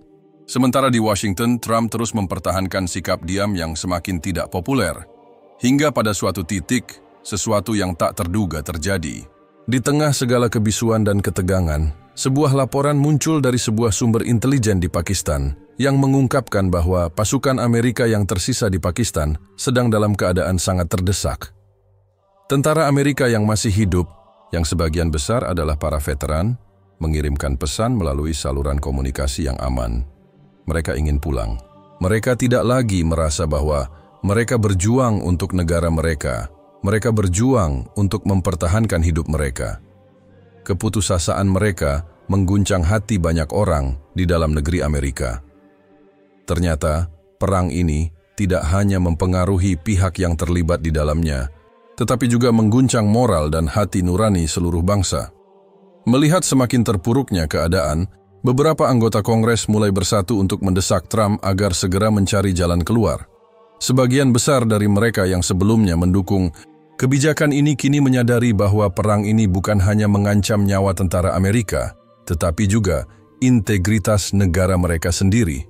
Sementara di Washington, Trump terus mempertahankan sikap diam yang semakin tidak populer. Hingga pada suatu titik, sesuatu yang tak terduga terjadi. Di tengah segala kebisuan dan ketegangan, sebuah laporan muncul dari sebuah sumber intelijen di Pakistan yang mengungkapkan bahwa pasukan Amerika yang tersisa di Pakistan sedang dalam keadaan sangat terdesak. Tentara Amerika yang masih hidup, yang sebagian besar adalah para veteran, mengirimkan pesan melalui saluran komunikasi yang aman. Mereka ingin pulang. Mereka tidak lagi merasa bahwa mereka berjuang untuk negara mereka. Mereka berjuang untuk mempertahankan hidup mereka. Keputusasaan mereka mengguncang hati banyak orang di dalam negeri Amerika. Ternyata, perang ini tidak hanya mempengaruhi pihak yang terlibat di dalamnya, tetapi juga mengguncang moral dan hati nurani seluruh bangsa. Melihat semakin terpuruknya keadaan, beberapa anggota Kongres mulai bersatu untuk mendesak Trump agar segera mencari jalan keluar. Sebagian besar dari mereka yang sebelumnya mendukung kebijakan ini kini menyadari bahwa perang ini bukan hanya mengancam nyawa tentara Amerika, tetapi juga integritas negara mereka sendiri.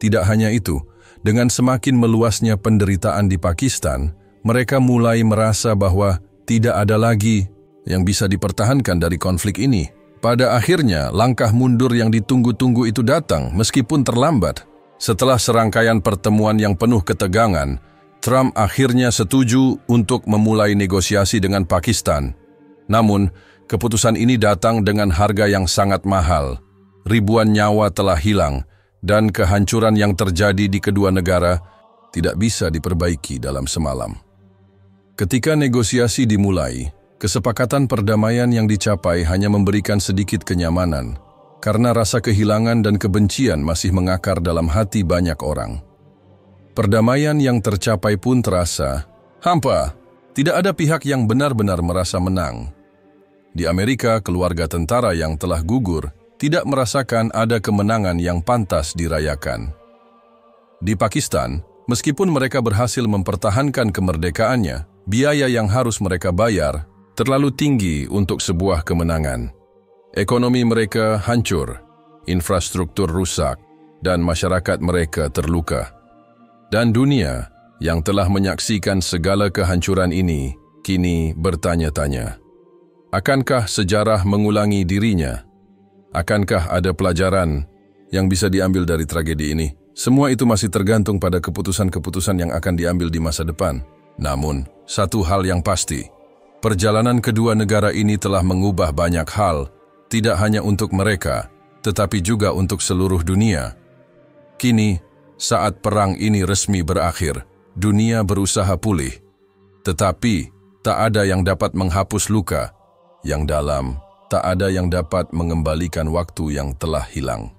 Tidak hanya itu, dengan semakin meluasnya penderitaan di Pakistan, mereka mulai merasa bahwa tidak ada lagi yang bisa dipertahankan dari konflik ini. Pada akhirnya, langkah mundur yang ditunggu-tunggu itu datang meskipun terlambat. Setelah serangkaian pertemuan yang penuh ketegangan, Trump akhirnya setuju untuk memulai negosiasi dengan Pakistan. Namun, keputusan ini datang dengan harga yang sangat mahal. Ribuan nyawa telah hilang, dan kehancuran yang terjadi di kedua negara tidak bisa diperbaiki dalam semalam. Ketika negosiasi dimulai, kesepakatan perdamaian yang dicapai hanya memberikan sedikit kenyamanan, karena rasa kehilangan dan kebencian masih mengakar dalam hati banyak orang. Perdamaian yang tercapai pun terasa hampa. Tidak ada pihak yang benar-benar merasa menang. Di Amerika, keluarga tentara yang telah gugur tidak merasakan ada kemenangan yang pantas dirayakan. Di Pakistan, meskipun mereka berhasil mempertahankan kemerdekaannya, biaya yang harus mereka bayar terlalu tinggi untuk sebuah kemenangan. Ekonomi mereka hancur, infrastruktur rusak, dan masyarakat mereka terluka. Dan dunia yang telah menyaksikan segala kehancuran ini kini bertanya-tanya, akankah sejarah mengulangi dirinya? Akankah ada pelajaran yang bisa diambil dari tragedi ini? Semua itu masih tergantung pada keputusan-keputusan yang akan diambil di masa depan. Namun, satu hal yang pasti, perjalanan kedua negara ini telah mengubah banyak hal, tidak hanya untuk mereka, tetapi juga untuk seluruh dunia. Kini, saat perang ini resmi berakhir, dunia berusaha pulih. Tetapi, tak ada yang dapat menghapus luka yang dalam, tak ada yang dapat mengembalikan waktu yang telah hilang.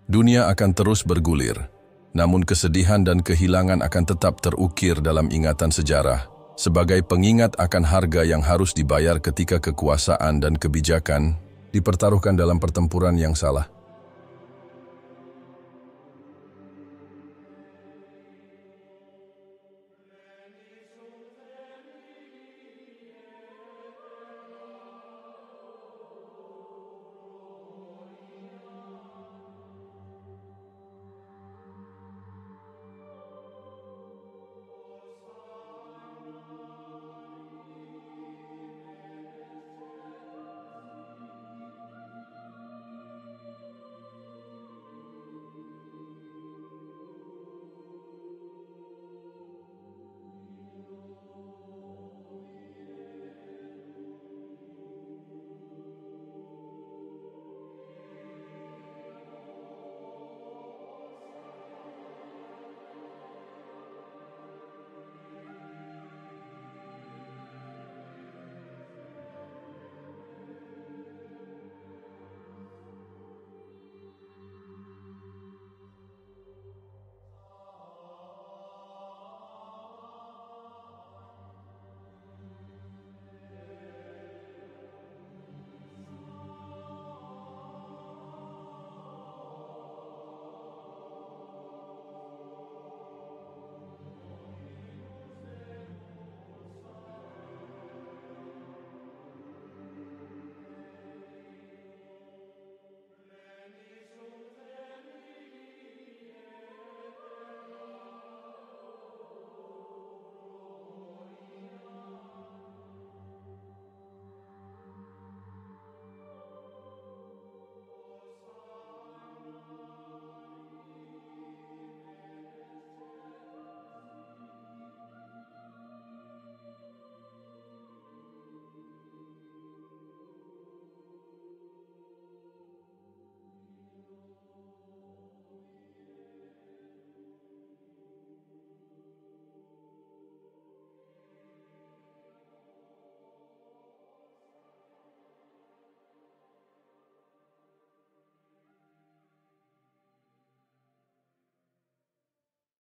Dunia akan terus bergulir, namun kesedihan dan kehilangan akan tetap terukir dalam ingatan sejarah, sebagai pengingat akan harga yang harus dibayar ketika kekuasaan dan kebijakan dipertaruhkan dalam pertempuran yang salah.